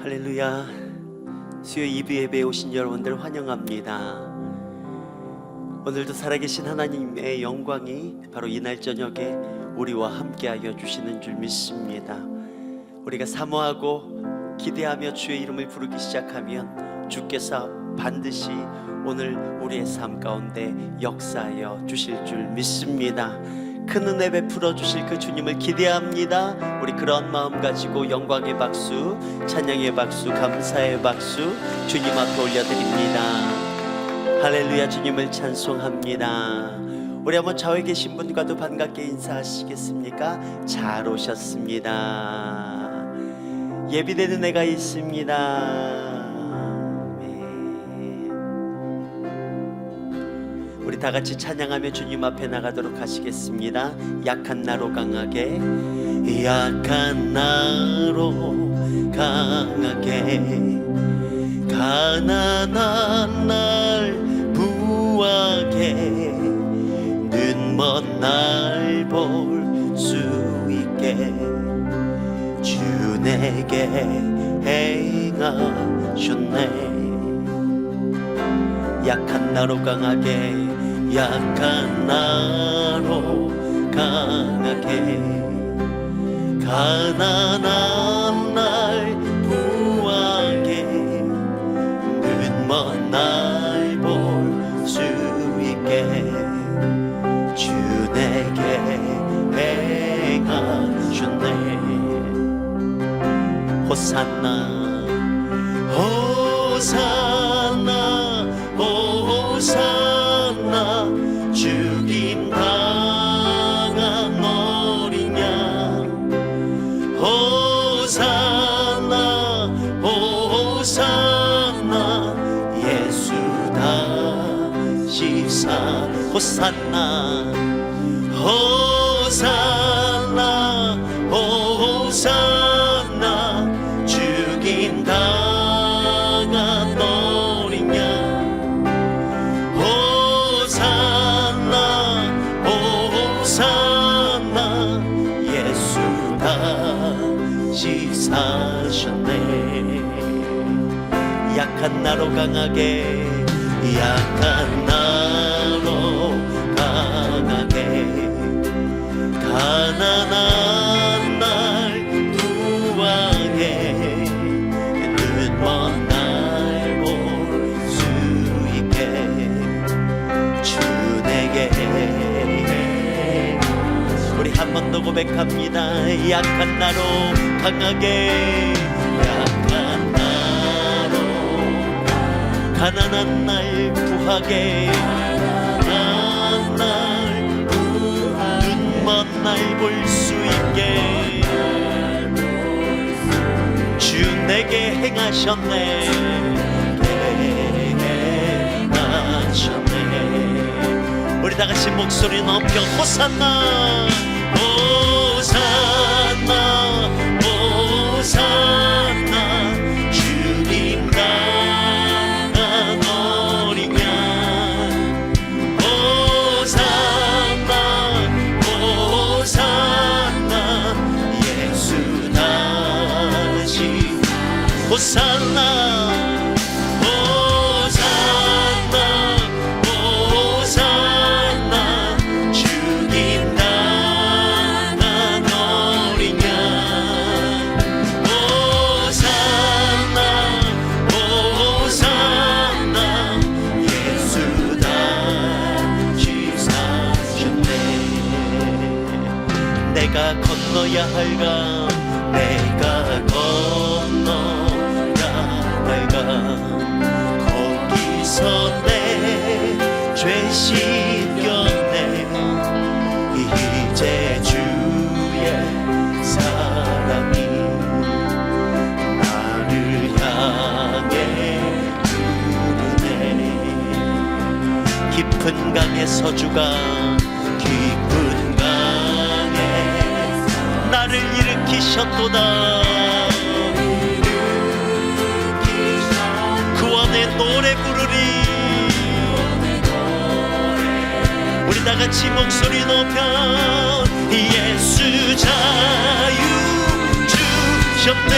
할렐루야. 수요 2부 예배에 오신 여러분들 환영합니다. 오늘도 살아계신 하나님의 영광이 바로 이날 저녁에 우리와 함께하여 주시는 줄 믿습니다. 우리가 사모하고 기대하며 주의 이름을 부르기 시작하면 주께서 반드시 오늘 우리의 삶 가운데 역사하여 주실 줄 믿습니다. 큰 은혜 베풀어 주실 그 주님을 기대합니다. 우리 그런 마음 가지고 영광의 박수, 찬양의 박수, 감사의 박수 주님 앞에 올려드립니다. 할렐루야. 주님을 찬송합니다. 우리 한번 좌우에 계신 분과도 반갑게 인사하시겠습니까? 잘 오셨습니다. 예비된 은혜가 있습니다. 우리 다 같이 찬양하며 주님 앞에 나가도록 하시겠습니다. 약한 나로 강하게, 약한 나로 강하게, 가난한 날 부하게, 눈먼 날 볼 수 있게 주 내게 행하셨네. 약한 나로 강하게, 약한 나로 강하게, 가난한 날 부하게, 눈먼 날 볼 수 있게 주 내게 행하셨네. 호산나 호산나 호산나, 죽임 당한 어린 양. 호산나 호산나, 예수 다시 사. 호산나 호산나 호산나, 죽임 당한 어린 양. 호산나 호산나, 예수 다시 사셨네. 약한 나로 강하게, 약한 나로 강하게, 가난한 날 부하게, 눈먼 날 볼 수 있게 주 내게. 우리 한 번 더 고백합니다. 약한 나로 강하게, 약한 나로 가난한 날 부하게, 가난한 날 눈먼 날 볼 수 있게 주 내게 행하셨네. 행하셨네. 우리 다 같이 목소리 높여 호산나 호산나 호산나, 주님 당한 어린 양. 호산나 호산나, 예수 다시. 호산나 호산나 호산나, 죽임 당한 어린 양. 호산나 호산나, 예수 다시 사셨네. 내가 건너야 할 강, 내가 건너야 할 강, 거기서 내 죄 씻겼네. 이제 주의 사랑이 나를 향해 부르네. 깊은 강에서 주가, 깊은 강에 나를 일으키셨도다. 구원의 노래 부르리. 우리 다 같이 목소리 높여 예수 자유 주셨네.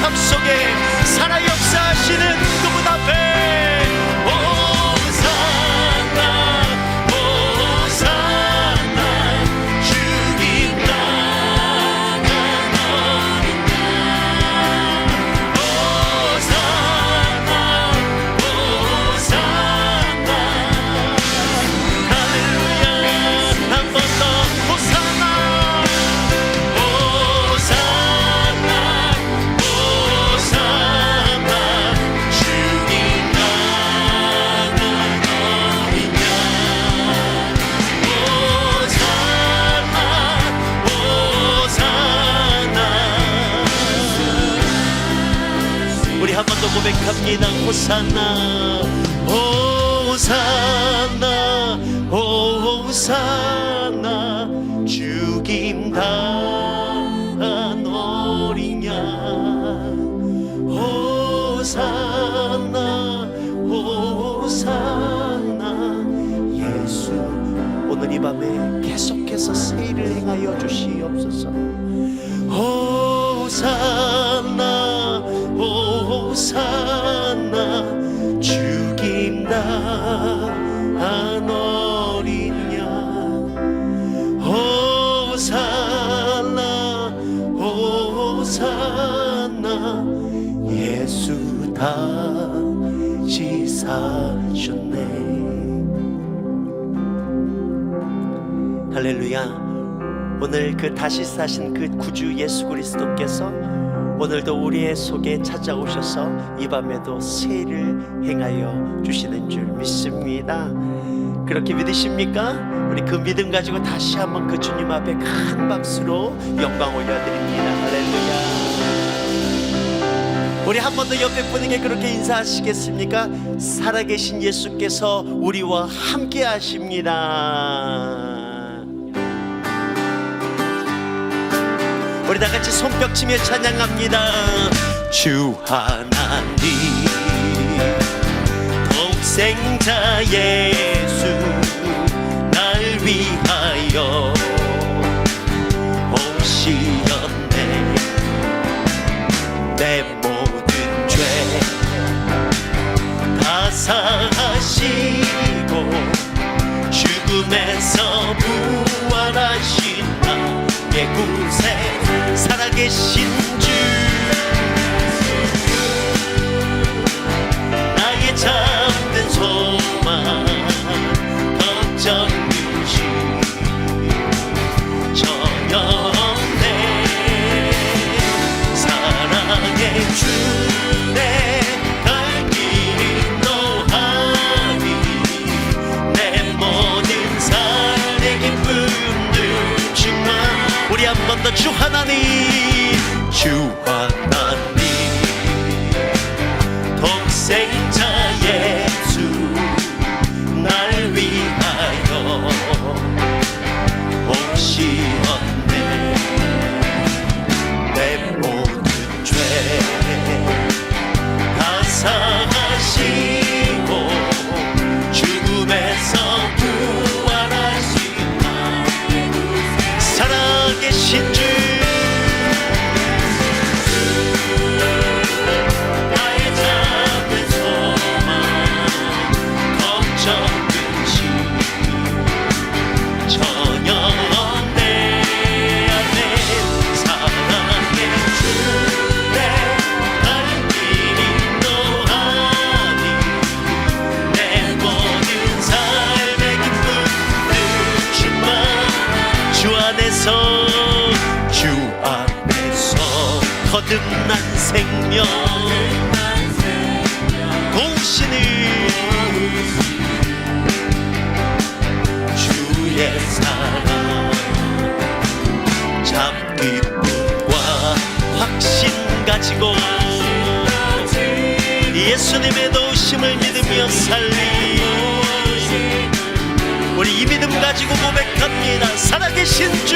삶 속에 살아 역사하시는 그분 앞에 호산나 호산나 주님 나간 어린 양 호산나 호산나 할렐루야 한 번 더 호산나 호산나 호산나 주님 나간 어린 양 호산나 호산나 우리 한 번 더 고백합니다. 호산나 호산나 호산나 죽임 당한 어린 양 호산나 호산나 예수 오늘 이 밤에 계속해서 세일을 행하여 주시옵소서. 호산나 호산나 죽임 당한 어린 양 호산나 호산나 예수 다시 사셨네. 할렐루야. 오늘 그 다시 사신 그 구주 예수 그리스도께서 오늘도 우리의 속에 찾아오셔서 이 밤에도 세일을 행하여 주시는 줄 믿습니다. 그렇게 믿으십니까? 우리 그 믿음 가지고 다시 한번 그 주님 앞에 큰 박수로 영광 올려드립니다. 할렐루야. 우리 한 번 더 옆에 분에게 그렇게 인사하시겠습니까? 살아계신 예수께서 우리와 함께 하십니다. 우리 다같이 손뼉치며 찬양합니다. 주 하나님 독생자 예수 날 위하여 오시었네. 내 모든 죄 다 사하시고 죽음에서 부활하신 나의 구세 살아계신 주 나의 잠든 소망 걱정 유시 전영내 사랑의 주 내 갈 길이 노하니 내 모든 삶의 기쁨들 충만 우리 한 번 더 주 하나님 주 하나님 독생자 예수 날 위하여 오시었네. 내 모든 죄 다 사하시고 죽음에서 부활하신 나의 구세 살아계신 주 주 안에서 거듭난 생명 공신을 주의 사랑 참 기쁨과 확신 가지고 예수님의 도우심을 믿으며 살리 우리 이 믿음 가지고 고백합니다. 살아계신 주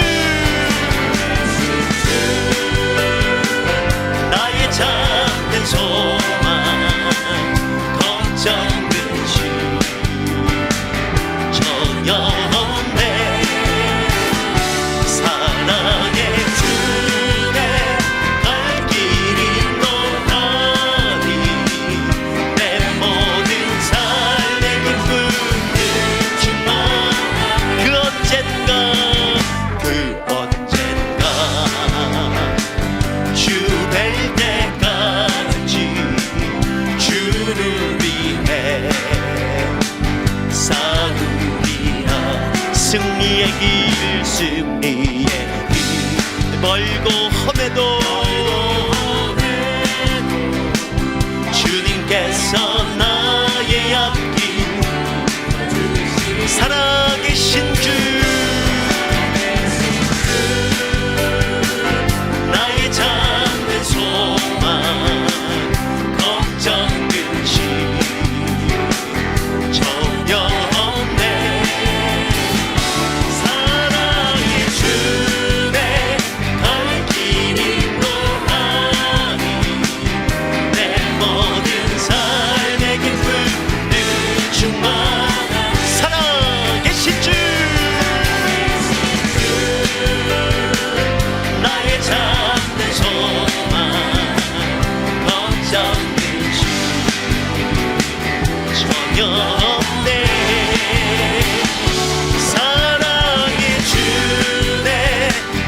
나의 잠든 소망 걱정 근심 전영내 사랑의 주내 갈 길이 노 승리의 길 멀고 험해도 주님께서 나의 앞길 살아계신 주 나의 잠든 소망 걱정 근심 전혀 없네 사랑의 주내 갈 길이 노하니 내 모든 삶의 기쁨을 충만한 살아계신 주 나의 잠든 소망 걱정 근심 전혀 없네 사랑의 주내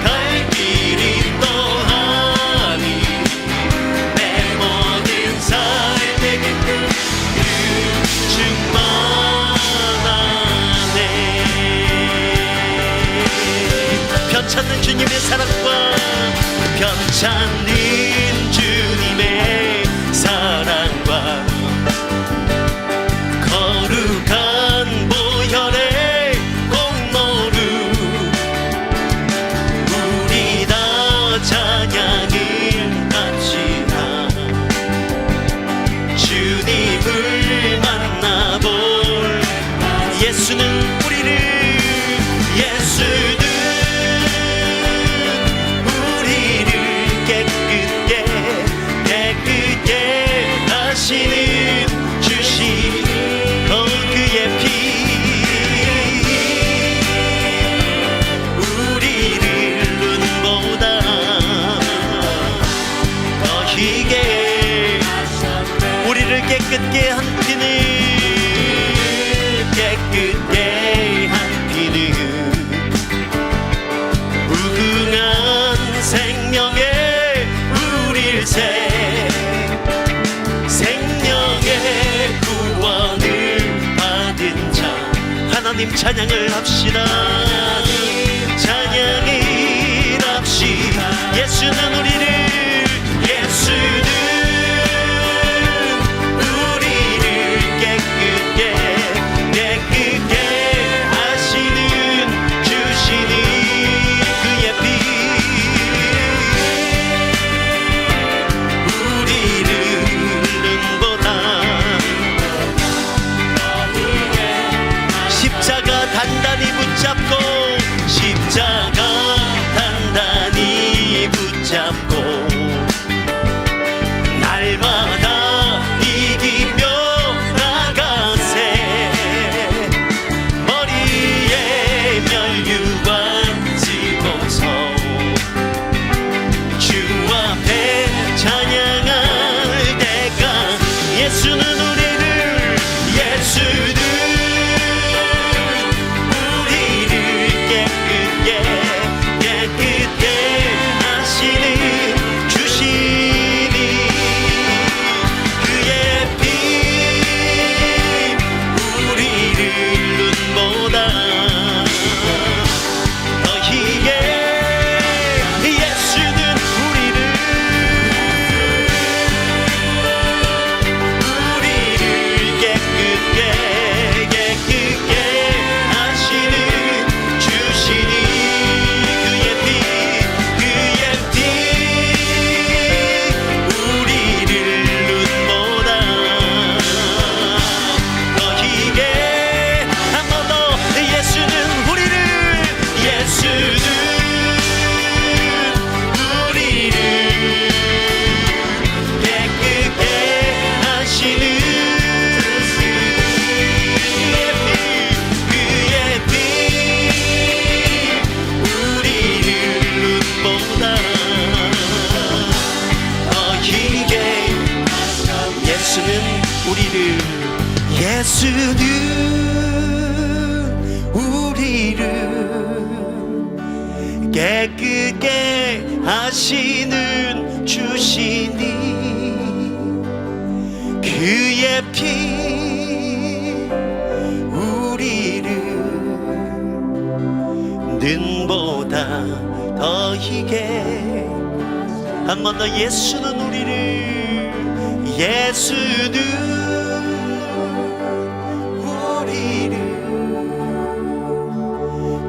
갈 길이 또하니 내 모든 삶의 기쁨 충만하네 편찮는 주님의 사랑과 편찮는 주님의 사랑과 거룩한 보혈의 공로로 우리 다 찬양을 합시다 주님을 만나볼 예수는 우리를 깨끗게 하시는 주신 그의 피 우리를 눈보다 더 희게 우리를 깨끗게 한 피는 깨끗게 한 피는 무궁한 생명의 생명의 구원을 받은 자 하나님 찬양을 합시다 찬양을 합시다 예수는 우리를 깨끗게 하시는 주시니 그의 피 십자가 단단히 붙잡고 날마다 이기며 나가세 머리에 멸류관 쓰고서 주 앞에 찬양할 때가 예수는 깨끗게 하시는 주시니 그의 피 우리를 눈보다 더 희게 예수는 우리를 깨끗게 하시는 주시니 예수는 우리를 깨끗게 하시는 주시니 그의 피 우리를 능보다 더 희게 한 번 더 예수는 우리를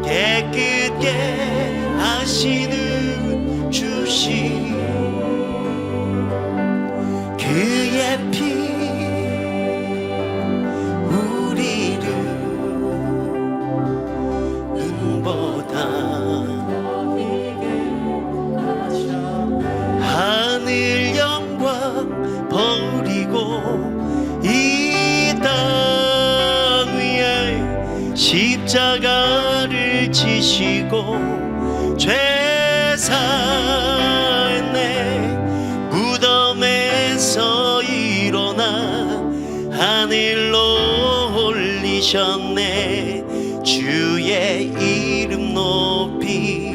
깨끗게 하시는 주신 그의 피 우리를 눈보다 하늘 영광 버리고 이 땅 위에 십자가를 지시고 죄 사했네 무덤에서 일어나 하늘로 올리셨네 주의 이름 높이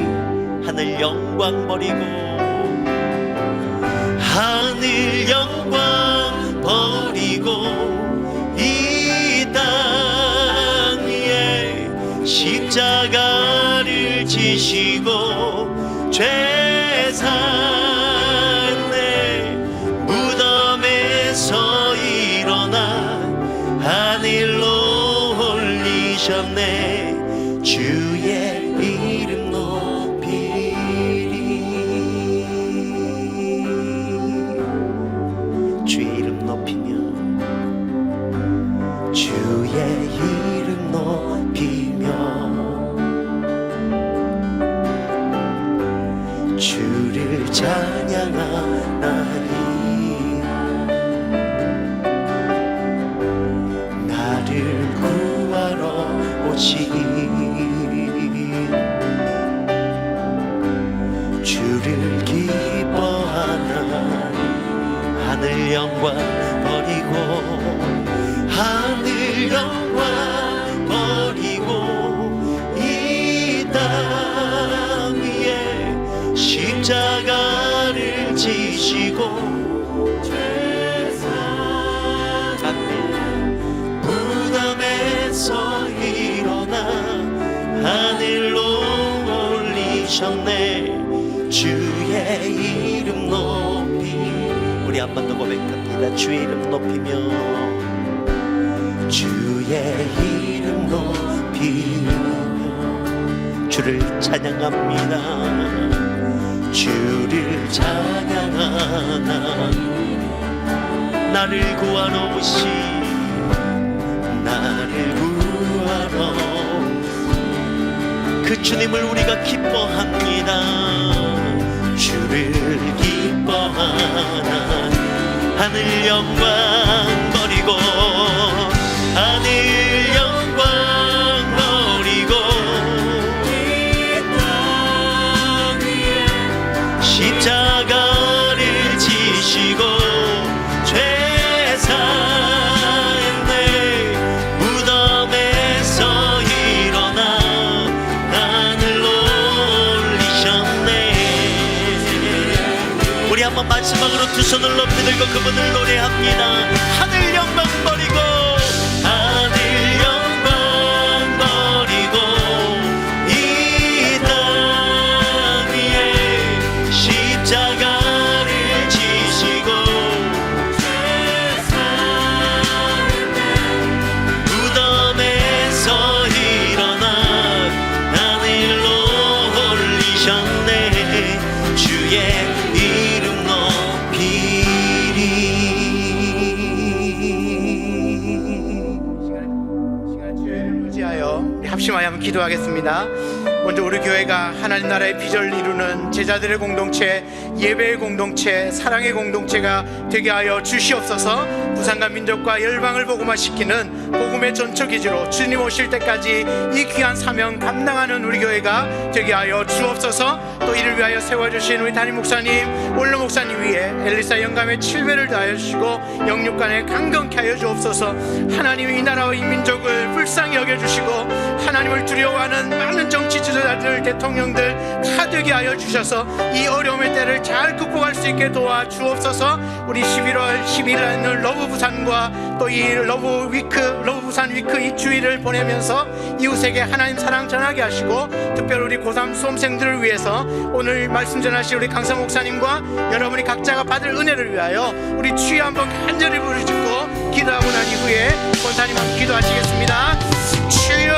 하늘 영광 버리고 하늘 영광 버리고 이 땅 위에 십자가를 지시고 죄 사했네 무덤에서 일어나 하늘로 올리셨네 주의 이름 높이리 주의 이름 높이며 주의 이름 높이며 주를 찬양하나니 나를 구하러 오신 주를 기뻐하나 하늘 영광 버리고 하늘 영광 버리고 이 땅 위에 십자가를 지시고 죄 사했네 무덤에서 일어나 하늘로 올리셨네 주의 이름 높이 우리 한 번 더 고백합니다 주의 이름 높이며 주의 이름 높이며 주를 찬양합니다 주를 찬양하나 나를 구하러 오신 나를 구하러 그 주님을 우리가 기뻐합니다 주를 기뻐하나 하늘 영광 버리고 하늘 영광 버리고 이 땅 위에 십자가를 지시고 죄 사했네 무덤에서 일어나 하늘로 올리셨네 우리 한번 마지막으로 두 손을 높이 들고 그분을 노래합니다 하늘 영광 버리고 하늘 영광 버리고 이 땅 위에 십자가를 지시고 죄 사했네 무덤에서 일어나 하늘로 올리셨네 주의 이름 높이리 시간 주의를 유지하여 우리 합심하여 한번 기도하겠습니다. 먼저 우리 교회가 하나님 나라의 비전을 이루는 제자들의 공동체, 예배의 공동체, 사랑의 공동체가 되게 하여 주시옵소서. 부산과 민족과 열방을 복음화시키는 복음의 전초기지로 주님 오실 때까지 이 귀한 사명 감당하는 우리 교회가 되게 하여 주옵소서. 또 이를 위하여 세워주신 우리 담임 목사님, 원로 목사님 위에 엘리사 영감의 7배를 다하여 주시고 영육간에 강건케 하여 주옵소서. 하나님이 이 나라와 이 민족을 불쌍히 여겨주시고 하나님을 두려워하는 많은 정치 지도자들, 대통령들 다 주가 되게 하여 주셔서 이 어려움의 때를 잘 극복할 수 있게 도와 주옵소서. 우리 11월 10일 날 러브 부산과 또 이 러브 부산 위크 이 주일을 보내면서 이웃에게 하나님 사랑 전하게 하시고, 특별히 우리 고3 수험생들을 위해서 오늘 말씀 전하실 우리 강성 목사님과 여러분이 각자가 받을 은혜를 위하여 우리 주여 한번 간절히 부르짖고 기도하고 난 이후에 권사님 한번 기도하시겠습니다. 주여,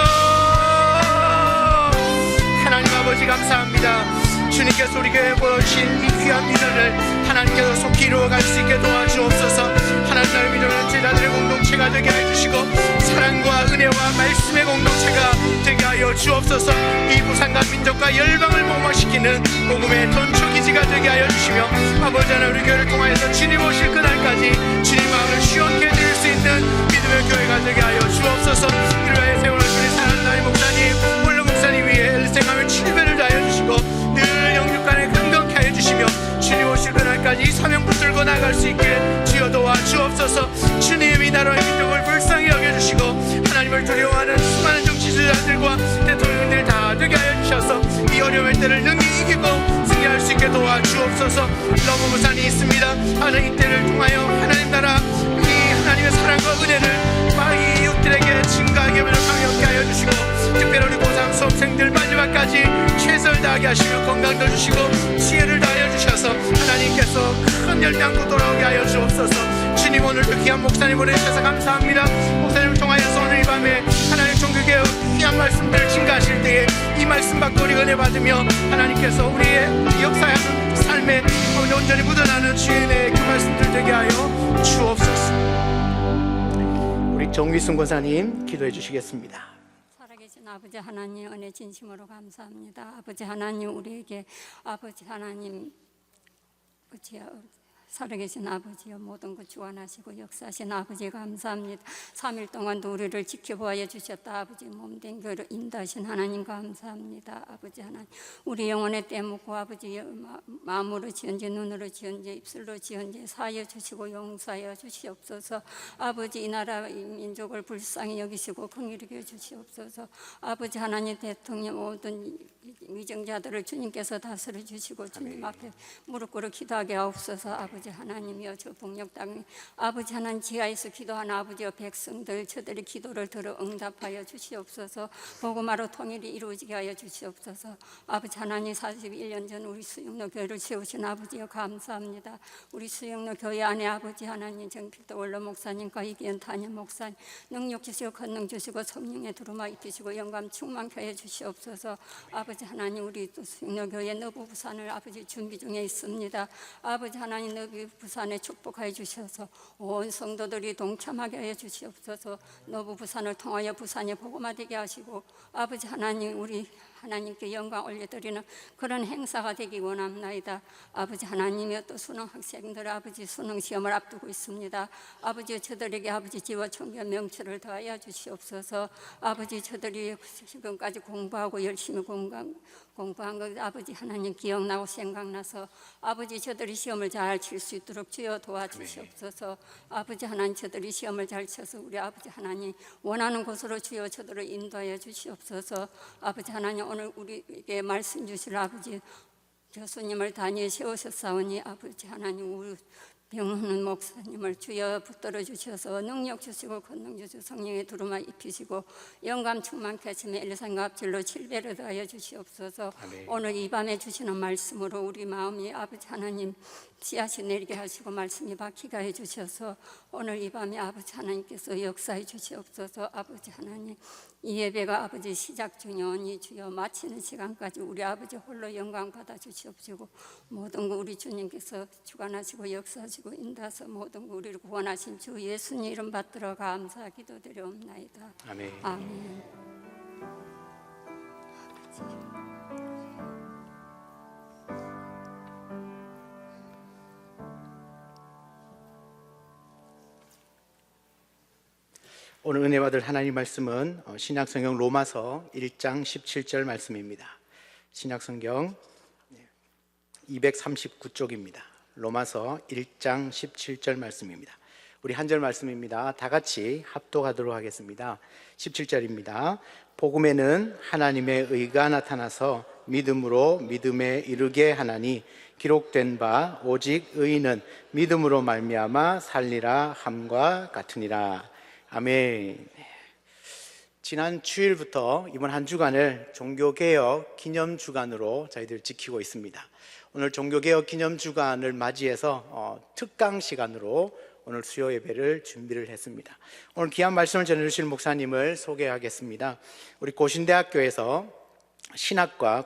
하나님 아버지 감사합니다. 주님께서 우리 교회에 보여주신 이 귀한 미련을 하나님께서 속히 이루어갈 수 있게 도와주옵소서. 하나님 나를 믿는 제자들의 공동체가 되게 해주시고, 사랑과 은혜와 말씀의 공동체가 되게 하여 주옵소서. 이 부산과 민족과 열방을 복음화시키는 복음의 전초기지가 되게 하여 주시며, 아버지 하나님 우리 교회를 통하여서 주님 오실 그날까지 주님 마음을 시원케 해드릴 수 있는 믿음의 교회가 되게 하여 주옵소서. 이를 위하여 세워주신 사랑하는 나의 목사님, 물론 목사님 위에 일생하며 7배를 다하여 주시고 늘 영육간에 건강케 하여 주시며, 주님 오실 그날까지 이 사명 붙들고 나갈 수 있게 주여 도와 주옵소서. 주님이 나라의 민족을 불쌍히 여겨주시고 하나님을 두려워하는 수많은 정치지도자들과 대통령들 다 되게 하여 주셔서 이 어려움의 때를 능히 이기고 승리할 수 있게 도와 주옵소서. 러브 부산이 있습니다. 하나님 이 때를 통하여 하나님 나라 이 하나님의 사랑과 은혜를 많이 이웃들에게 증가하게 강력하게 하여 주시고, 특별히 우리 고3 수험생들 마지막까지 최선을 다하게 하시며 건강도 주시고 지혜를 다하여 주셔서 하나님께서 큰 열매 안고 돌아오게 하여 주옵소서. 주님 오늘도 귀한 목사님 보내주셔서 감사합니다. 목사님을 통하여서 오늘 이 밤에 하나님 종교개혁 귀한 말씀들을 증가하실 때에 이 말씀 받고 우리 은혜 받으며 하나님께서 우리의 역사하는 삶에 온전히 묻어나는 주인의 그 말씀들 되게 하여 주옵소서. 우리 정위순 권사님 기도해 주시겠습니다. 살아계신 아버지 하나님 은혜 진심으로 감사합니다. 아버지 하나님 우리에게 아버지 하나님 살아계신 아버지여 모든 것 주관하시고 역사하신 아버지 감사합니다. 3일 동안도 우리를 지켜보아 주셨다. 아버지 몸된 교회로 인도하신 하나님 감사합니다. 아버지 하나님 우리 영혼의 떼묻고 아버지 마음으로 지은지 눈으로 지은지 입술로 지은지 사하여 주시고 용서하여 주시옵소서. 아버지 이 나라 이 민족을 불쌍히 여기시고 긍휼히 여겨 주시옵소서. 아버지 하나님 대통령 모든 위정자들을 주님께서 다스려 주시고 주님 앞에 무릎 꿇어 기도하게 하옵소서. 아버지 하나님이여 저 북녘 땅에 아버지 하나님 지하에서 기도하는 아버지여 백성들 저들의 기도를 들어 응답하여 주시옵소서. 복음화로 통일이 이루어지게 하여 주시옵소서. 아버지 하나님 41년 전 우리 수영로 교회를 세우신 아버지여 감사합니다. 우리 수영로 교회 안에 아버지 하나님 정필도 원로 목사님과 이기현 단임 목사님 능력 주시고 권능 주시고 성령의 두루마 입히시고 영감 충만케 해 주시옵소서. 아버지 하나님 우리 또 수영로 교회 너부 부산을 아버지 준비 중에 있습니다. 아버지 하나님 너부 부산에 축복하여 주셔서 온 성도들이 동참하게 하여 주시옵소서. 너부 부산을 통하여 부산이 복음화되게 하시고 아버지 하나님 우리 하나님께 영광 올려드리는 그런 행사가 되기 원합니다. 아버지 하나님이여 또 수능 학생들 아버지 수능 시험을 앞두고 있습니다. 아버지 저들에게 아버지 지와 총결 명철을 더하여 주시옵소서. 아버지 저들이 지금까지 공부하고 열심히 공부한 것 아버지 하나님 기억나고 생각나서 아버지 저들이 시험을 잘 칠 수 있도록 주여 도와주시옵소서. 아버지 하나님 저들이 시험을 잘 쳐서 우리 아버지 하나님 원하는 곳으로 주여 저들을 인도하여 주시옵소서. 아버지 하나님 오늘 우리에게 말씀 주실 아버지 교수님을 단위에 세우셨사오니 아버지 하나님 우리 병하는 목사님을 주여 붙들어 주셔서 능력 주시고 권능 주시고 성령의 두루마 입히시고 영감 충만케 하시며 일상과 합질로 7배를 더하여 주시옵소서. 아멘. 오늘 이 밤에 주시는 말씀으로 우리 마음이 아버지 하나님 씨앗이 내리게 하시고 말씀이 박히게 해 주셔서 오늘 이 밤에 아버지 하나님께서 역사해 주시옵소서. 아버지 하나님 이 예배가 아버지 시작 중이오니 주여 마치는 시간까지 우리 아버지 홀로 영광 받아 주시옵시고 모든 거 우리 주님께서 주관하시고 역사하시고 인도하서 모든 거 우리를 구원하신 주 예수님 이름 받들어 감사 기도드리옵나이다. 아멘. 아멘. 오늘 은혜 받을 하나님 말씀은 신약성경 로마서 1장 17절 말씀입니다. 신약성경 239쪽입니다. 로마서 1장 17절 말씀입니다. 우리 한 절 말씀입니다. 다 같이 합독하도록 하겠습니다. 17절입니다. 복음에는 하나님의 의가 나타나서 믿음으로 믿음에 이르게 하나니 기록된 바 오직 의인은 믿음으로 말미암아 살리라 함과 같으니라. 아멘. 지난 주일부터 이번 한 주간을 종교개혁 기념주간으로 저희들 지키고 있습니다. 오늘 종교개혁 기념주간을 맞이해서 특강 시간으로 오늘 수요 예배를 준비를 했습니다. 오늘 귀한 말씀을 전해주실 목사님을 소개하겠습니다. 우리 고신대학교에서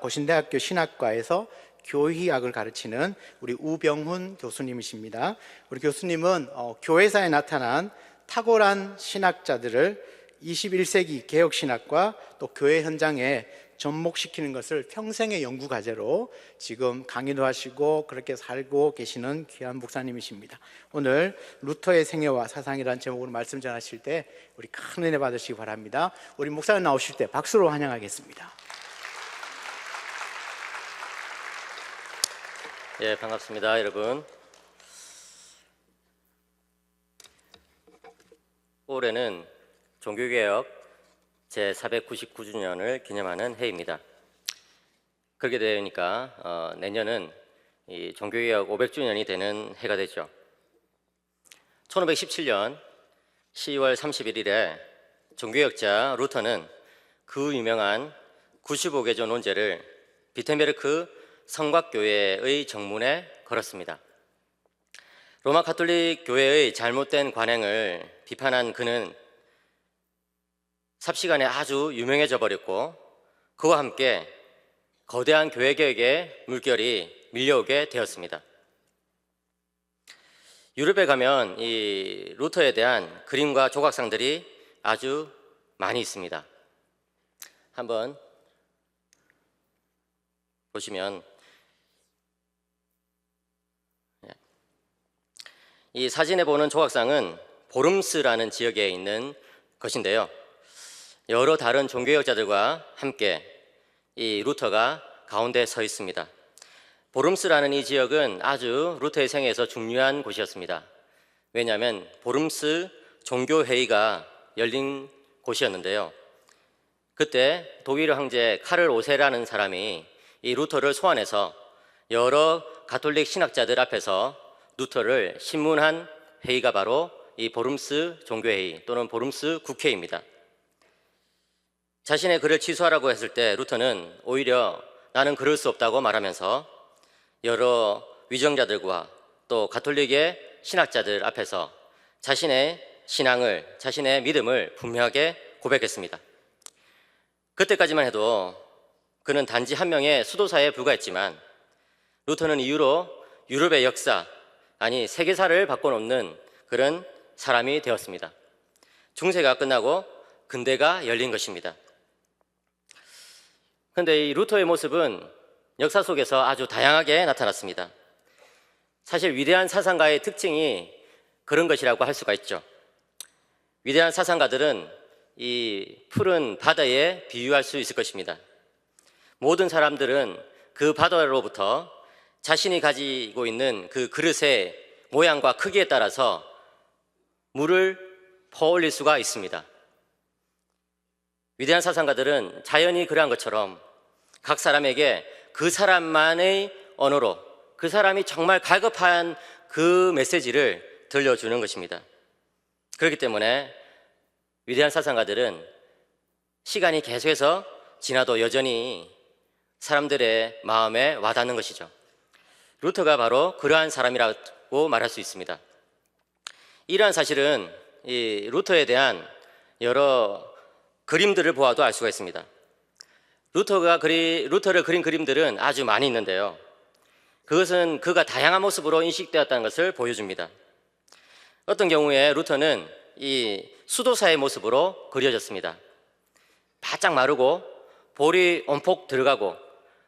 고신대학교 신학과에서 교의학을 가르치는 우리 우병훈 교수님이십니다. 우리 교수님은 교회사에 나타난 탁월한 신학자들을 21세기 개혁신학과 또 교회 현장에 접목시키는 것을 평생의 연구 과제로 지금 강의도 하시고 그렇게 살고 계시는 귀한 목사님이십니다. 오늘 루터의 생애와 사상이라는 제목으로 말씀 전하실 때 우리 큰 은혜 받으시기 바랍니다. 우리 목사님 나오실 때 박수로 환영하겠습니다. 예, 반갑습니다, 여러분. 올해는 종교개혁 제499주년을 기념하는 해입니다. 그렇게 되니까 내년은 이 종교개혁 500주년이 되는 해가 되죠. 1517년 10월 31일에 종교개혁자 루터는 그 유명한 95개조 논제를 비텐베르크 성곽교회의 정문에 걸었습니다. 로마 가톨릭 교회의 잘못된 관행을 비판한 그는 삽시간에 아주 유명해져 버렸고 그와 함께 거대한 교회개혁의 물결이 밀려오게 되었습니다. 유럽에 가면 이 루터에 대한 그림과 조각상들이 아주 많이 있습니다. 한번 보시면 이 사진에 보는 조각상은 보름스라는 지역에 있는 것인데요. 여러 다른 종교개혁자들과 함께 이 루터가 가운데 서 있습니다. 보름스라는 이 지역은 아주 루터의 생애에서 중요한 곳이었습니다. 왜냐하면 보름스 종교회의가 열린 곳이었는데요. 그때 독일 황제 카를 5세라는 사람이 이 루터를 소환해서 여러 가톨릭 신학자들 앞에서 루터를 신문한 회의가 바로 이 보름스 종교회의 또는 보름스 국회입니다. 자신의 글을 취소하라고 했을 때 루터는 오히려 나는 그럴 수 없다고 말하면서 여러 위정자들과 또 가톨릭의 신학자들 앞에서 자신의 신앙을, 자신의 믿음을 분명하게 고백했습니다. 그때까지만 해도 그는 단지 한 명의 수도사에 불과했지만 루터는 이후로 유럽의 역사, 아니 세계사를 바꿔놓는 그런 사람이 되었습니다. 중세가 끝나고 근대가 열린 것입니다. 그런데 이 루터의 모습은 역사 속에서 아주 다양하게 나타났습니다. 사실 위대한 사상가의 특징이 그런 것이라고 할 수가 있죠. 위대한 사상가들은 이 푸른 바다에 비유할 수 있을 것입니다. 모든 사람들은 그 바다로부터 자신이 가지고 있는 그 그릇의 모양과 크기에 따라서 물을 퍼올릴 수가 있습니다. 위대한 사상가들은 자연이 그러한 것처럼 각 사람에게 그 사람만의 언어로 그 사람이 정말 갈급한 그 메시지를 들려주는 것입니다. 그렇기 때문에 위대한 사상가들은 시간이 계속해서 지나도 여전히 사람들의 마음에 와닿는 것이죠. 루터가 바로 그러한 사람이라고 말할 수 있습니다. 이러한 사실은 이 루터에 대한 여러 그림들을 보아도 알 수가 있습니다. 루터를 그린 그림들은 아주 많이 있는데요. 그것은 그가 다양한 모습으로 인식되었다는 것을 보여줍니다. 어떤 경우에 루터는 이 수도사의 모습으로 그려졌습니다. 바짝 마르고 볼이 온폭 들어가고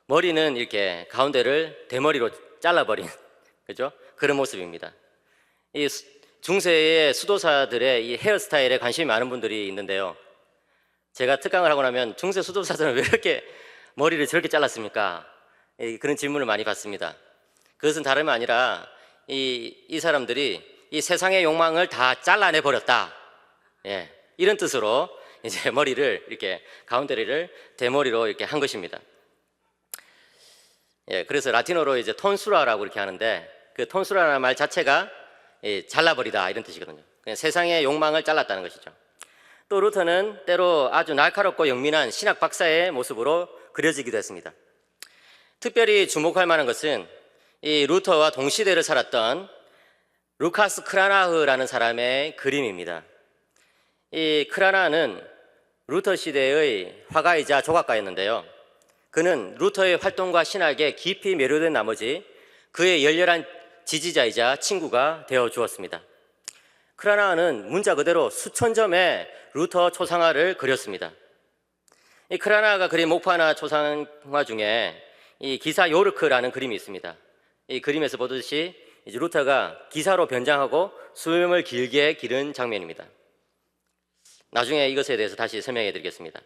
머리는 이렇게 가운데를 대머리로 잘라버린 그죠? 그런 모습입니다. 이 중세의 수도사들의 이 헤어스타일에 관심이 많은 분들이 있는데요. 제가 특강을 하고 나면 중세 수도사들은 왜 이렇게 머리를 저렇게 잘랐습니까? 그런 질문을 많이 받습니다. 그것은 다름이 아니라 이 사람들이 이 세상의 욕망을 다 잘라내 버렸다. 예, 이런 뜻으로 이제 머리를 이렇게 가운데를 대머리로 이렇게 한 것입니다. 그래서 라틴어로 이제 톤수라라고 이렇게 하는데 그 톤수라라는 말 자체가 잘라버리다 이런 뜻이거든요. 그냥 세상의 욕망을 잘랐다는 것이죠. 또 루터는 때로 아주 날카롭고 영민한 신학 박사의 모습으로 그려지기도 했습니다. 특별히 주목할 만한 것은 이 루터와 동시대를 살았던 루카스 크라나흐라는 사람의 그림입니다. 이 크라나흐는 루터 시대의 화가이자 조각가였는데요. 그는 루터의 활동과 신학에 깊이 매료된 나머지 그의 열렬한 지지자이자 친구가 되어 주었습니다. 크라나흐는 문자 그대로 수천 점의 루터 초상화를 그렸습니다. 이 크라나흐가 그린 목파나 초상화 중에 이 기사 요르크라는 그림이 있습니다. 이 그림에서 보듯이 이제 루터가 기사로 변장하고 수염을 길게 기른 장면입니다. 나중에 이것에 대해서 다시 설명해 드리겠습니다.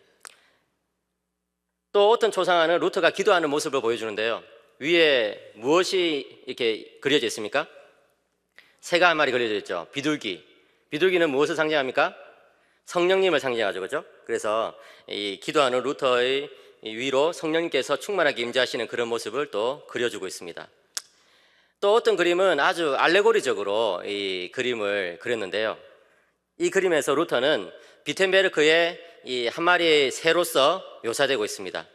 또 어떤 초상화는 루터가 기도하는 모습을 보여주는데요. 위에 무엇이 이렇게 그려져 있습니까? 새가 한 마리 그려져 있죠. 비둘기. 비둘기는 무엇을 상징합니까? 성령님을 상징하죠, 그렇죠? 그래서 이 기도하는 루터의 위로 성령님께서 충만하게 임재하시는 그런 모습을 또 그려주고 있습니다. 또 어떤 그림은 아주 알레고리적으로 이 그림을 그렸는데요. 이 그림에서 루터는 비텐베르크의 이 한 마리의 새로서 묘사되고 있습니다.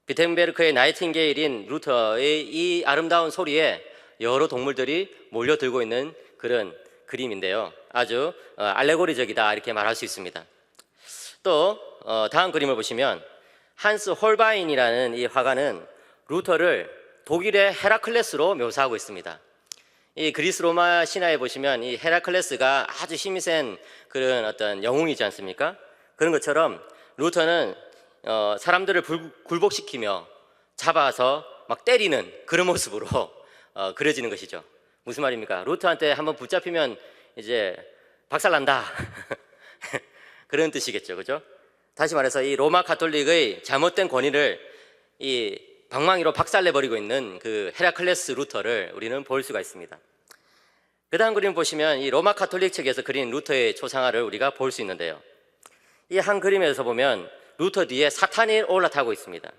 비텐베르크의 나이팅게일인 루터의 이 아름다운 소리에 여러 동물들이 몰려들고 있는 그런 그림인데요. 아주 알레고리적이다 이렇게 말할 수 있습니다. 또 다음 그림을 보시면 한스 홀바인이라는 이 화가는 루터를 독일의 헤라클레스로 묘사하고 있습니다. 이 그리스 로마 신화에 보시면 이 헤라클레스가 아주 힘이 센 그런 어떤 영웅이지 않습니까? 그런 것처럼 루터는 사람들을 굴복시키며 잡아서 막 때리는 그런 모습으로 그려지는 것이죠. 무슨 말입니까? 루터한테 한번 붙잡히면 이제 박살난다 그런 뜻이겠죠, 그죠? 다시 말해서 이 로마 가톨릭의 잘못된 권위를 이 방망이로 박살내버리고 있는 그 헤라클레스 루터를 우리는 볼 수가 있습니다. 그 다음 그림 보시면 이 로마 가톨릭 측에서 그린 루터의 초상화를 우리가 볼 수 있는데요. 이 한 그림에서 보면 루터 뒤에 사탄이 올라타고 있습니다.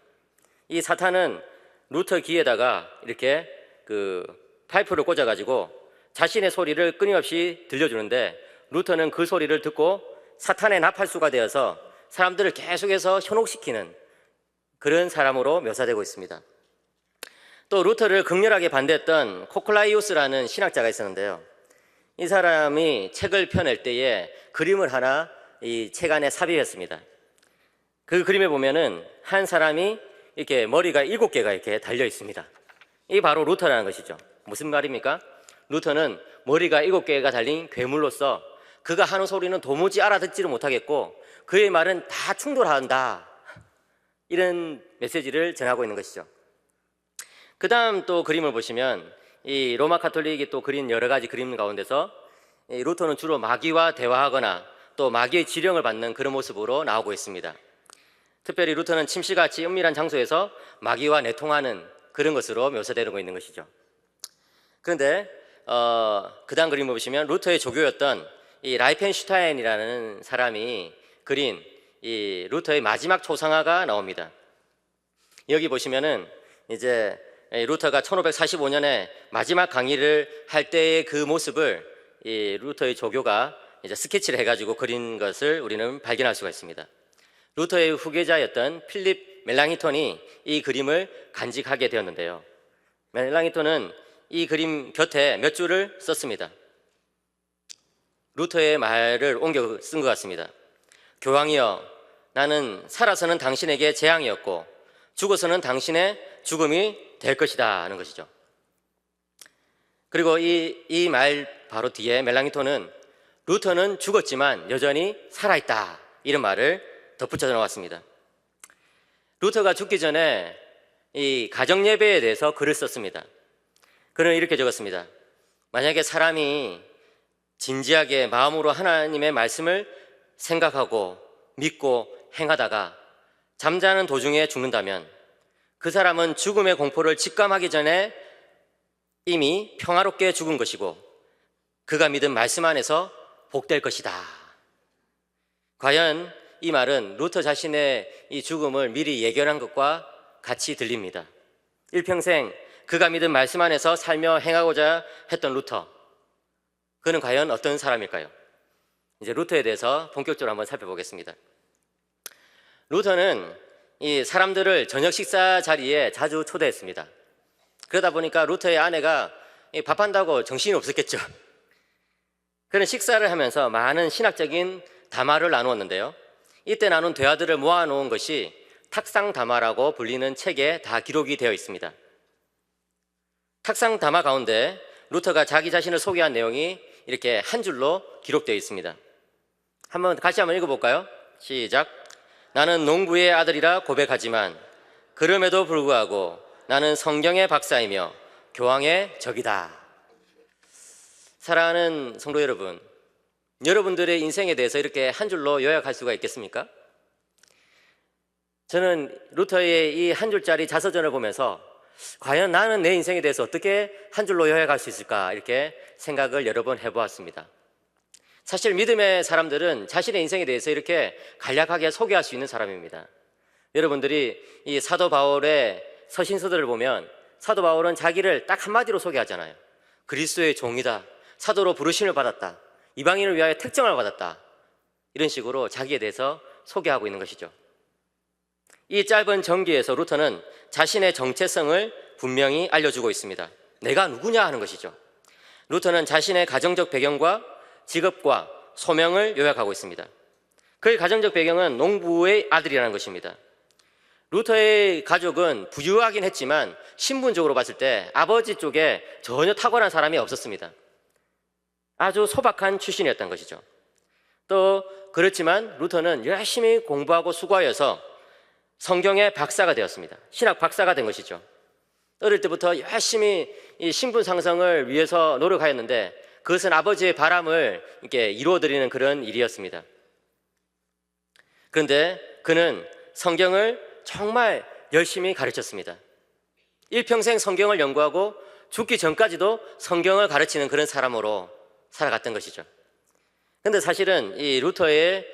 이 사탄은 루터 귀에다가 이렇게 그 파이프를 꽂아가지고 자신의 소리를 끊임없이 들려주는데 루터는 그 소리를 듣고 사탄의 나팔수가 되어서 사람들을 계속해서 현혹시키는 그런 사람으로 묘사되고 있습니다. 또 루터를 극렬하게 반대했던 코클라이우스라는 신학자가 있었는데요. 이 사람이 책을 펴낼 때에 그림을 하나 이 책 안에 삽입했습니다. 그 그림에 보면은 한 사람이 이렇게 머리가 7개가 이렇게 달려 있습니다. 이게 바로 루터라는 것이죠. 무슨 말입니까? 루터는 머리가 7개가 달린 괴물로서 그가 하는 소리는 도무지 알아듣지를 못하겠고 그의 말은 다 충돌한다, 이런 메시지를 전하고 있는 것이죠. 그 다음 또 그림을 보시면 이 로마 가톨릭이 또 그린 여러 가지 그림 가운데서 이 루터는 주로 마귀와 대화하거나 또 마귀의 지령을 받는 그런 모습으로 나오고 있습니다. 특별히 루터는 침실같이 은밀한 장소에서 마귀와 내통하는 그런 것으로 묘사되고 있는 것이죠. 그런데 그 다음 그림을 보시면 루터의 조교였던 이 라이펜슈타인이라는 사람이 그린 이 루터의 마지막 초상화가 나옵니다. 여기 보시면은 이제 루터가 1545년에 마지막 강의를 할 때의 그 모습을 이 루터의 조교가 이제 스케치를 해가지고 그린 것을 우리는 발견할 수가 있습니다. 루터의 후계자였던 필립 멜랑히톤이 이 그림을 간직하게 되었는데요. 멜랑히톤은 이 그림 곁에 몇 줄을 썼습니다. 루터의 말을 옮겨 쓴 것 같습니다. 교황이여, 나는 살아서는 당신에게 재앙이었고 죽어서는 당신의 죽음이 될 것이다 하는 것이죠. 그리고 이 말 바로 뒤에 멜랑히톤은 루터는 죽었지만 여전히 살아있다, 이런 말을 덧붙여 놓았습니다. 루터가 죽기 전에 이 가정예배에 대해서 글을 썼습니다. 그는 이렇게 적었습니다. 만약에 사람이 진지하게 마음으로 하나님의 말씀을 생각하고 믿고 행하다가 잠자는 도중에 죽는다면 그 사람은 죽음의 공포를 직감하기 전에 이미 평화롭게 죽은 것이고 그가 믿은 말씀 안에서 복될 것이다. 과연 이 말은 루터 자신의 이 죽음을 미리 예견한 것과 같이 들립니다. 일평생 그가 믿은 말씀 안에서 살며 행하고자 했던 루터. 그는 과연 어떤 사람일까요? 이제 루터에 대해서 본격적으로 한번 살펴보겠습니다. 루터는 이 사람들을 저녁 식사 자리에 자주 초대했습니다. 그러다 보니까 루터의 아내가 밥한다고 정신이 없었겠죠. 그는 식사를 하면서 많은 신학적인 담화를 나누었는데요. 이때 나눈 대화들을 모아놓은 것이 탁상담화라고 불리는 책에 다 기록이 되어 있습니다. 탁상담화 가운데 루터가 자기 자신을 소개한 내용이 이렇게 한 줄로 기록되어 있습니다. 같이 한번 읽어볼까요? 시작. 나는 농부의 아들이라 고백하지만 그럼에도 불구하고 나는 성경의 박사이며 교황의 적이다. 사랑하는 성도 여러분, 여러분들의 인생에 대해서 이렇게 한 줄로 요약할 수가 있겠습니까? 저는 루터의 이 한 줄짜리 자서전을 보면서 과연 나는 내 인생에 대해서 어떻게 한 줄로 요약할 수 있을까 이렇게 생각을 여러 번 해보았습니다. 사실 믿음의 사람들은 자신의 인생에 대해서 이렇게 간략하게 소개할 수 있는 사람입니다. 여러분들이 이 사도 바울의 서신서들을 보면 사도 바울은 자기를 딱 한마디로 소개하잖아요. 그리스도의 종이다. 사도로 부르심을 받았다. 이방인을 위하여 특정을 받았다. 이런 식으로 자기에 대해서 소개하고 있는 것이죠. 이 짧은 전기에서 루터는 자신의 정체성을 분명히 알려주고 있습니다. 내가 누구냐 하는 것이죠. 루터는 자신의 가정적 배경과 직업과 소명을 요약하고 있습니다. 그의 가정적 배경은 농부의 아들이라는 것입니다. 루터의 가족은 부유하긴 했지만 신분적으로 봤을 때 아버지 쪽에 전혀 탁월한 사람이 없었습니다. 아주 소박한 출신이었던 것이죠. 또 그렇지만 루터는 열심히 공부하고 수고하여서 성경의 박사가 되었습니다. 신학 박사가 된 것이죠. 어릴 때부터 열심히 이 신분 상승을 위해서 노력하였는데 그것은 아버지의 바람을 이렇게 이루어드리는 그런 일이었습니다. 그런데 그는 성경을 정말 열심히 가르쳤습니다. 일평생 성경을 연구하고 죽기 전까지도 성경을 가르치는 그런 사람으로 살아갔던 것이죠. 그런데 사실은 이 루터의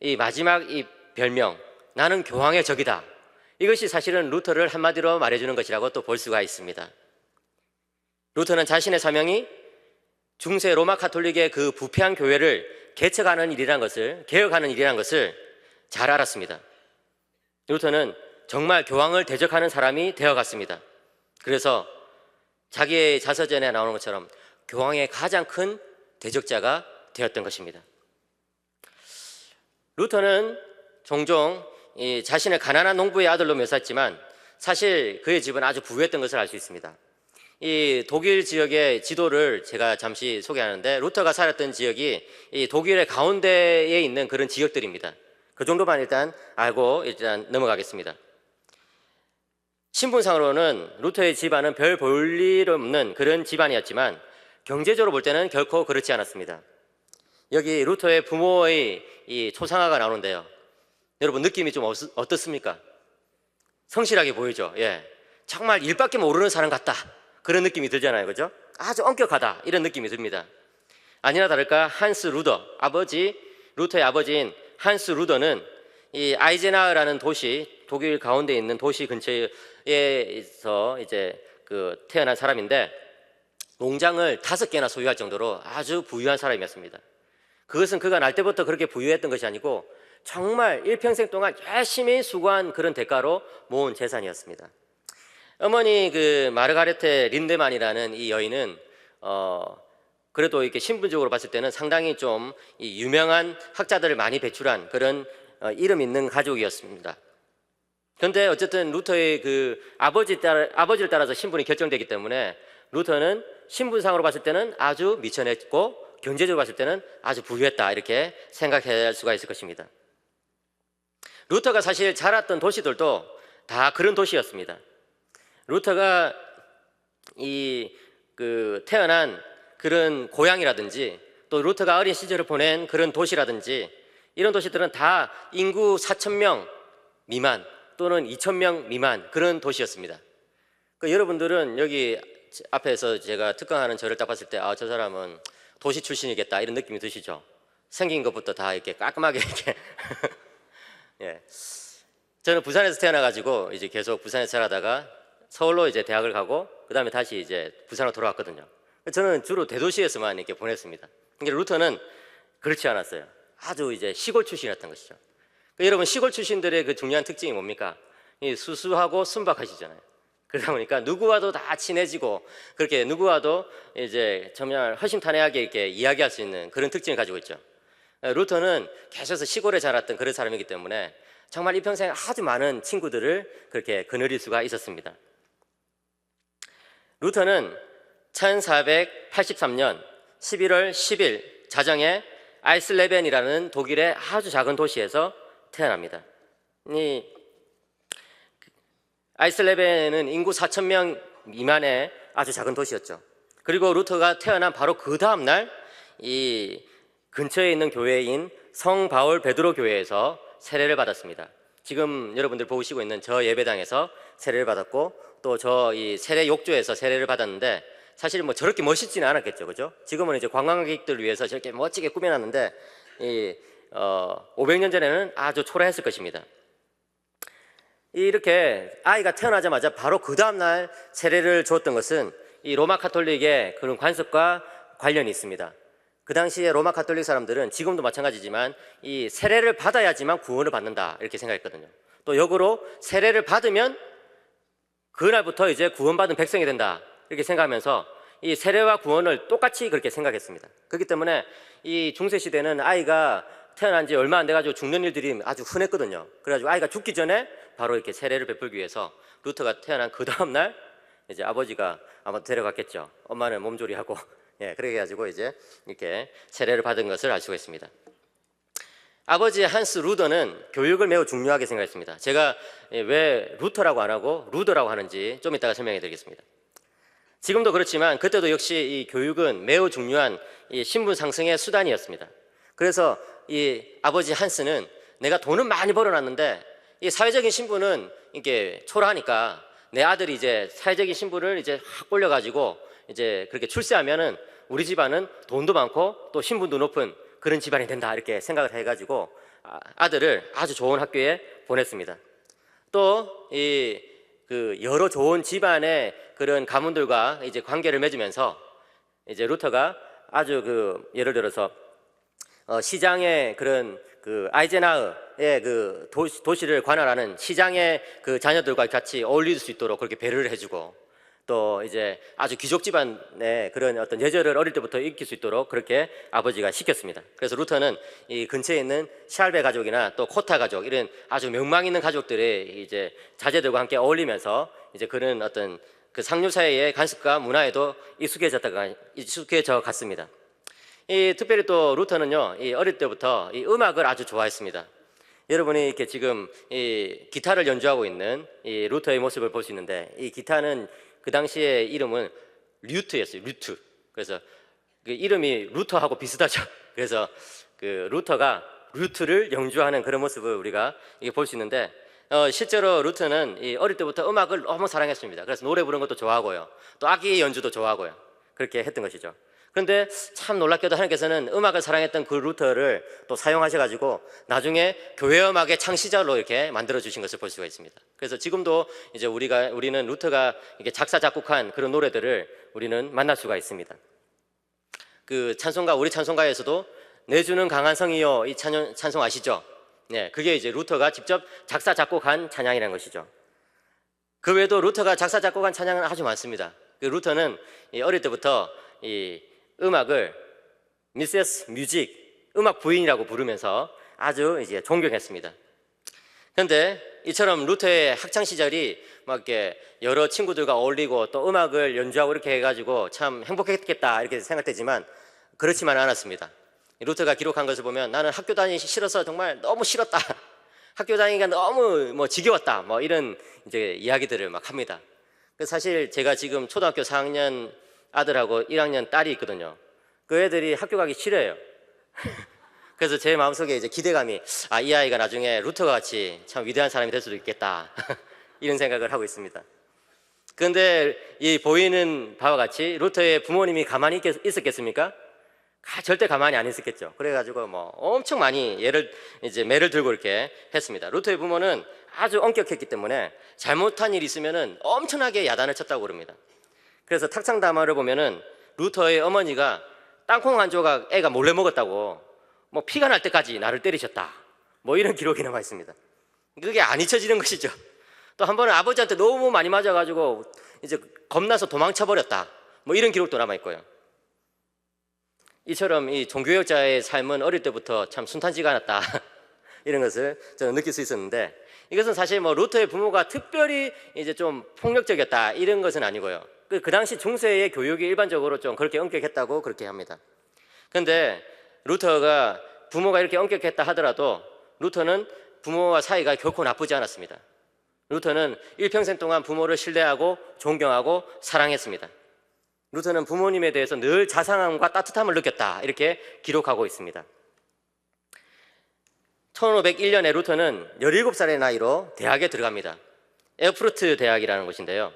이 마지막 이 별명, 나는 교황의 적이다. 이것이 사실은 루터를 한마디로 말해주는 것이라고 또 볼 수가 있습니다. 루터는 자신의 사명이 중세 로마 카톨릭의 그 부패한 교회를 개혁하는 일이란 것을 잘 알았습니다. 루터는 정말 교황을 대적하는 사람이 되어갔습니다. 그래서 자기의 자서전에 나오는 것처럼 교황의 가장 큰 대적자가 되었던 것입니다. 루터는 종종 자신을 가난한 농부의 아들로 묘사했지만 사실 그의 집은 아주 부유했던 것을 알 수 있습니다. 이 독일 지역의 지도를 제가 잠시 소개하는데 루터가 살았던 지역이 이 독일의 가운데에 있는 그런 지역들입니다. 그 정도만 일단 알고 넘어가겠습니다. 신분상으로는 루터의 집안은 별 볼 일 없는 그런 집안이었지만 경제적으로 볼 때는 결코 그렇지 않았습니다. 여기 루터의 부모의 이 초상화가 나오는데요. 여러분 느낌이 좀 어떻습니까? 성실하게 보이죠? 예, 정말 일밖에 모르는 사람 같다. 그런 느낌이 들잖아요, 그죠? 아주 엄격하다 이런 느낌이 듭니다. 아니나 다를까 한스 루더, 루터의 아버지인 한스 루더는 이 아이제나흐라는 도시, 독일 가운데 있는 도시 근처에서 이제 태어난 사람인데 농장을 5개나 소유할 정도로 아주 부유한 사람이었습니다. 그것은 그가 날 때부터 그렇게 부유했던 것이 아니고 정말 일평생 동안 열심히 수고한 그런 대가로 모은 재산이었습니다. 어머니 마르가레테 린데만이라는 이 여인은 그래도 이렇게 신분적으로 봤을 때는 상당히 좀 이 유명한 학자들을 많이 배출한 그런 이름 있는 가족이었습니다. 그런데 어쨌든 루터의 아버지를 따라서 신분이 결정되기 때문에 루터는 신분상으로 봤을 때는 아주 미천했고 경제적으로 봤을 때는 아주 부유했다 이렇게 생각할 수가 있을 것입니다. 루터가 사실 자랐던 도시들도 다 그런 도시였습니다. 루터가 태어난 그런 고향이라든지 또 루터가 어린 시절을 보낸 그런 도시라든지 이런 도시들은 다 인구 4,000명 미만 또는 2,000명 미만 그런 도시였습니다. 여러분들은 여기 앞에서 제가 특강하는 저를 딱 봤을 때 저 사람은 도시 출신이겠다 이런 느낌이 드시죠? 생긴 것부터 다 이렇게 깔끔하게 이렇게 예. 저는 부산에서 태어나가지고 이제 계속 부산에서 살아다가 서울로 이제 대학을 가고 그다음에 다시 이제 부산으로 돌아왔거든요. 저는 주로 대도시에서만 이렇게 보냈습니다. 그러니까 루터는 그렇지 않았어요. 아주 이제 시골 출신이었던 것이죠. 그러니까 여러분 시골 출신들의 그 중요한 특징이 뭡니까? 이 수수하고 순박하시잖아요. 그러다 보니까 누구와도 다 친해지고 그렇게 누구와도 이제 정말 허심탄회하게 이렇게 이야기할 수 있는 그런 특징을 가지고 있죠. 루터는 계속해서 시골에 자랐던 그런 사람이기 때문에 정말 이 평생 아주 많은 친구들을 그렇게 거느릴 수가 있었습니다. 루터는 1483년 11월 10일 자정에 아이슬레벤이라는 독일의 아주 작은 도시에서 태어납니다. 이 아이슬레벤은 인구 4,000명 미만의 아주 작은 도시였죠. 그리고 루터가 태어난 바로 그 다음 날 이 근처에 있는 교회인 성 바울 베드로 교회에서 세례를 받았습니다. 지금 여러분들 보시고 있는 저 예배당에서 세례를 받았고 또 저 이 세례 욕조에서 세례를 받았는데 사실 뭐 저렇게 멋있지는 않았겠죠, 그죠? 지금은 이제 관광객들 위해서 저렇게 멋지게 꾸며놨는데 500년 전에는 아주 초라했을 것입니다. 이렇게 아이가 태어나자마자 바로 그 다음날 세례를 주었던 것은 이 로마 가톨릭의 그런 관습과 관련이 있습니다. 그 당시에 로마 가톨릭 사람들은 지금도 마찬가지지만 이 세례를 받아야지만 구원을 받는다 이렇게 생각했거든요. 또 역으로 세례를 받으면 그날부터 이제 구원받은 백성이 된다 이렇게 생각하면서 이 세례와 구원을 똑같이 그렇게 생각했습니다. 그렇기 때문에 이 중세 시대는 아이가 태어난 지 얼마 안 돼가지고 죽는 일들이 아주 흔했거든요. 그래가지고 아이가 죽기 전에 바로 이렇게 세례를 베풀기 위해서 루터가 태어난 그 다음날 이제 아버지가 아마 데려갔겠죠. 엄마는 몸조리하고 그렇게 해가지고 이제 이렇게 세례를 받은 것을 알 수가 있습니다. 아버지 한스 루더는 교육을 매우 중요하게 생각했습니다. 제가 왜 루터라고 안 하고 루더라고 하는지 좀 이따가 설명해 드리겠습니다. 지금도 그렇지만 그때도 역시 이 교육은 매우 중요한 이 신분 상승의 수단이었습니다. 그래서 이 아버지 한스는 내가 돈은 많이 벌어놨는데 이 사회적인 신분은 이게 초라하니까 내 아들이 이제 사회적인 신분을 이제 확 올려가지고 이제 그렇게 출세하면은 우리 집안은 돈도 많고 또 신분도 높은 그런 집안이 된다 이렇게 생각을 해가지고 아들을 아주 좋은 학교에 보냈습니다. 또 그 여러 좋은 집안의 그런 가문들과 이제 관계를 맺으면서 이제 루터가 아주 그 예를 들어서 시장의 그런 그 아이젠하우의 그 도시를 관할하는 시장의 그 자녀들과 같이 어울릴 수 있도록 그렇게 배려를 해주고 또 이제 아주 귀족 집안의 그런 어떤 예절을 어릴 때부터 익힐 수 있도록 그렇게 아버지가 시켰습니다. 그래서 루터는 이 근처에 있는 샬베 가족이나 또 코타 가족 이런 아주 명망 있는 가족들의 이제 자제들과 함께 어울리면서 이제 그런 어떤 그 상류 사회의 관습과 문화에도 익숙해져 갔습니다. 특별히 또 루터는요, 이 어릴 때부터 이 음악을 아주 좋아했습니다. 여러분이 이렇게 지금 이 기타를 연주하고 있는 이 루터의 모습을 볼 수 있는데 이 기타는 그 당시의 이름은 류트였어요. 류트. 그래서 그 이름이 루터하고 비슷하죠. 그래서 그 루터가 류트를 연주하는 그런 모습을 우리가 볼 수 있는데 실제로 루터는 이 어릴 때부터 음악을 너무 사랑했습니다. 그래서 노래 부르는 것도 좋아하고요. 또 악기 연주도 좋아하고요. 그렇게 했던 것이죠. 그런데 참 놀랍게도 하나님께서는 음악을 사랑했던 그 루터를 또 사용하셔가지고 나중에 교회 음악의 창시자로 이렇게 만들어 주신 것을 볼 수가 있습니다. 그래서 지금도 이제 우리는 루터가 이렇게 작사 작곡한 그런 노래들을 우리는 만날 수가 있습니다. 그 찬송가 우리 찬송가에서도 내주는 강한 성이요 이 찬송 아시죠? 네, 그게 이제 루터가 직접 작사 작곡한 찬양이라는 것이죠. 그 외에도 루터가 작사 작곡한 찬양은 아주 많습니다. 그 루터는 어릴 때부터 이 음악을 미세스 뮤직, 음악 부인이라고 부르면서 아주 이제 존경했습니다. 그런데 이처럼 루터의 학창 시절이 막 이렇게 여러 친구들과 어울리고 또 음악을 연주하고 이렇게 해가지고 참 행복했겠다 이렇게 생각되지만 그렇지만 않았습니다. 루터가 기록한 것을 보면 나는 학교 다니기 싫어서 정말 너무 싫었다. 학교 다니기가 너무 뭐 지겨웠다. 뭐 이런 이제 이야기들을 막 합니다. 사실 제가 지금 초등학교 4학년 아들하고 1학년 딸이 있거든요. 그 애들이 학교 가기 싫어해요. 그래서 제 마음속에 이제 기대감이 이 아이가 나중에 루터가 같이 참 위대한 사람이 될 수도 있겠다. 이런 생각을 하고 있습니다. 그런데 이 보이는 바와 같이 루터의 부모님이 가만히 있었겠습니까? 절대 가만히 안 있었겠죠. 그래가지고 뭐 엄청 많이 매를 들고 이렇게 했습니다. 루터의 부모는 아주 엄격했기 때문에 잘못한 일이 있으면은 엄청나게 야단을 쳤다고 그럽니다. 그래서 탁상담화를 보면은 루터의 어머니가 땅콩 한 조각 애가 몰래 먹었다고 뭐 피가 날 때까지 나를 때리셨다, 뭐 이런 기록이 남아 있습니다. 그게 안 잊혀지는 것이죠. 또 한 번은 아버지한테 너무 많이 맞아가지고 이제 겁나서 도망쳐 버렸다, 뭐 이런 기록도 남아 있고요. 이처럼 이 종교개혁자의 삶은 어릴 때부터 참 순탄치가 않았다 이런 것을 저는 느낄 수 있었는데, 이것은 사실 뭐 루터의 부모가 특별히 이제 좀 폭력적이었다 이런 것은 아니고요. 그 당시 중세의 교육이 일반적으로 좀 그렇게 엄격했다고 그렇게 합니다. 그런데 루터가 부모가 이렇게 엄격했다 하더라도 루터는 부모와 사이가 결코 나쁘지 않았습니다. 루터는 일평생 동안 부모를 신뢰하고 존경하고 사랑했습니다. 루터는 부모님에 대해서 늘 자상함과 따뜻함을 느꼈다 이렇게 기록하고 있습니다. 1501년에 루터는 17살의 나이로 대학에 들어갑니다. 에어프루트 대학이라는 곳인데요.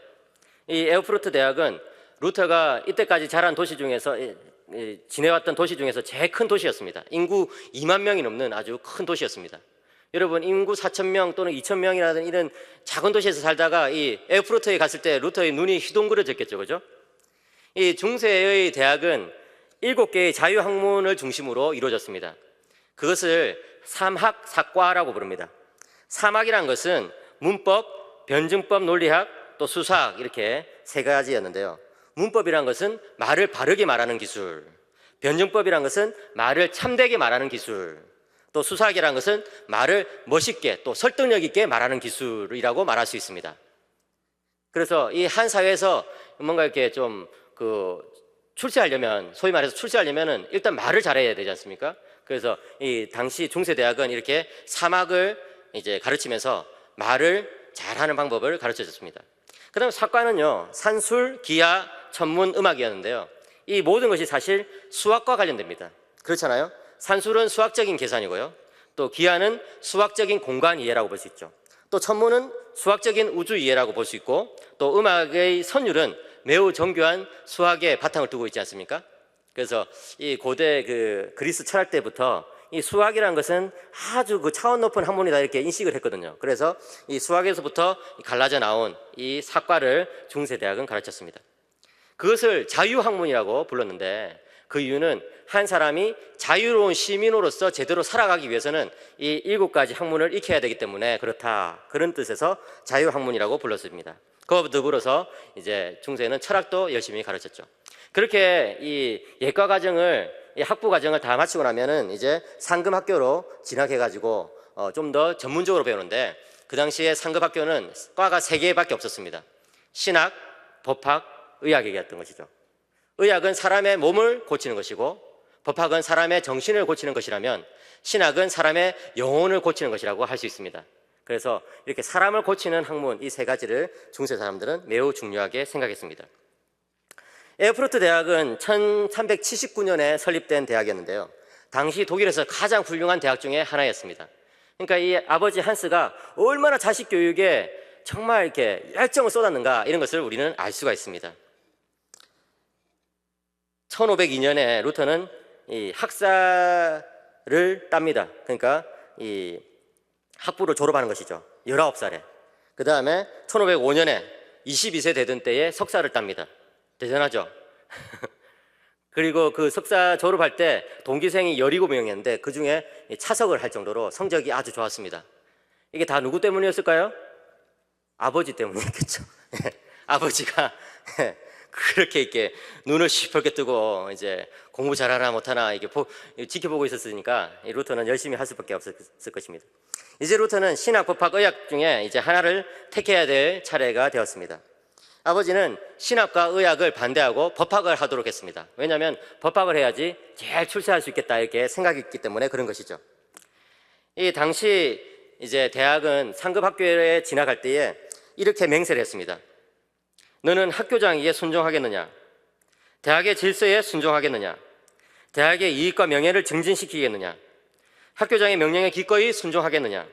이 에어프루트 대학은 루터가 이때까지 자란 도시 중에서 지내왔던 도시 중에서 제일 큰 도시였습니다. 인구 2만 명이 넘는 아주 큰 도시였습니다. 여러분, 인구 4,000명 또는 2,000명이라는 이런 작은 도시에서 살다가 이 에어프루트에 갔을 때 루터의 눈이 휘둥그레졌겠죠, 그죠? 이 중세의 대학은 7개의 자유학문을 중심으로 이루어졌습니다. 그것을 삼학사과라고 부릅니다. 삼학이란 것은 문법, 변증법, 논리학, 또 수사학 이렇게 세 가지였는데요. 문법이란 것은 말을 바르게 말하는 기술, 변증법이란 것은 말을 참되게 말하는 기술, 또 수사학이란 것은 말을 멋있게 또 설득력 있게 말하는 기술이라고 말할 수 있습니다. 그래서 이 한 사회에서 뭔가 이렇게 좀 출세하려면, 소위 말해서 출세하려면은 일단 말을 잘해야 되지 않습니까? 그래서 이 당시 중세 대학은 이렇게 사막을 이제 가르치면서 말을 잘하는 방법을 가르쳐 줬습니다. 그다음 사과는요, 산술, 기하, 천문, 음악이었는데요. 이 모든 것이 사실 수학과 관련됩니다. 그렇잖아요. 산술은 수학적인 계산이고요. 또 기하는 수학적인 공간 이해라고 볼 수 있죠. 또 천문은 수학적인 우주 이해라고 볼 수 있고, 또 음악의 선율은 매우 정교한 수학의 바탕을 두고 있지 않습니까? 그래서 이 고대 그리스 철학 때부터 이 수학이라는 것은 아주 차원 높은 학문이다 이렇게 인식을 했거든요. 그래서 이 수학에서부터 갈라져 나온 이 사과를 중세대학은 가르쳤습니다. 그것을 자유학문이라고 불렀는데, 그 이유는 한 사람이 자유로운 시민으로서 제대로 살아가기 위해서는 이 7가지 학문을 익혀야 되기 때문에 그렇다, 그런 뜻에서 자유학문이라고 불렀습니다. 그와 더불어서 이제 중세는 철학도 열심히 가르쳤죠. 그렇게 이 예과 과정을, 이 학부 과정을 다 마치고 나면은 이제 상금 학교로 진학해가지고 좀 더 전문적으로 배우는데, 그 당시에 상급 학교는 과가 3개밖에 없었습니다. 신학, 법학, 의학이었던 것이죠. 의학은 사람의 몸을 고치는 것이고, 법학은 사람의 정신을 고치는 것이라면, 신학은 사람의 영혼을 고치는 것이라고 할 수 있습니다. 그래서 이렇게 사람을 고치는 학문, 이 3가지를 중세 사람들은 매우 중요하게 생각했습니다. 에어프루트 대학은 1379년에 설립된 대학이었는데요. 당시 독일에서 가장 훌륭한 대학 중에 하나였습니다. 그러니까 이 아버지 한스가 얼마나 자식 교육에 정말 이렇게 열정을 쏟았는가, 이런 것을 우리는 알 수가 있습니다. 1502년에 루터는 이 학사를 땁니다. 그러니까 이 학부를 졸업하는 것이죠. 19살에. 그 다음에 1505년에 22세 되던 때에 석사를 땁니다. 대단하죠? 그리고 그 석사 졸업할 때 동기생이 17명이었는데 그 중에 차석을 할 정도로 성적이 아주 좋았습니다. 이게 다 누구 때문이었을까요? 아버지 때문이었겠죠. 아버지가 그렇게 이렇게 눈을 시퍼렇게 뜨고 이제 공부 잘하나 못하나 이게 지켜보고 있었으니까 루터는 열심히 할 수밖에 없었을 것입니다. 이제 루터는 신학, 법학, 의학 중에 이제 하나를 택해야 될 차례가 되었습니다. 아버지는 신학과 의학을 반대하고 법학을 하도록 했습니다. 왜냐하면 법학을 해야지 제일 출세할 수 있겠다 이렇게 생각했기 때문에 그런 것이죠. 이 당시 이제 대학은 상급 학교에 진학할 때에 이렇게 맹세를 했습니다. 너는 학교장에게 순종하겠느냐? 대학의 질서에 순종하겠느냐? 대학의 이익과 명예를 증진시키겠느냐? 학교장의 명령에 기꺼이 순종하겠느냐?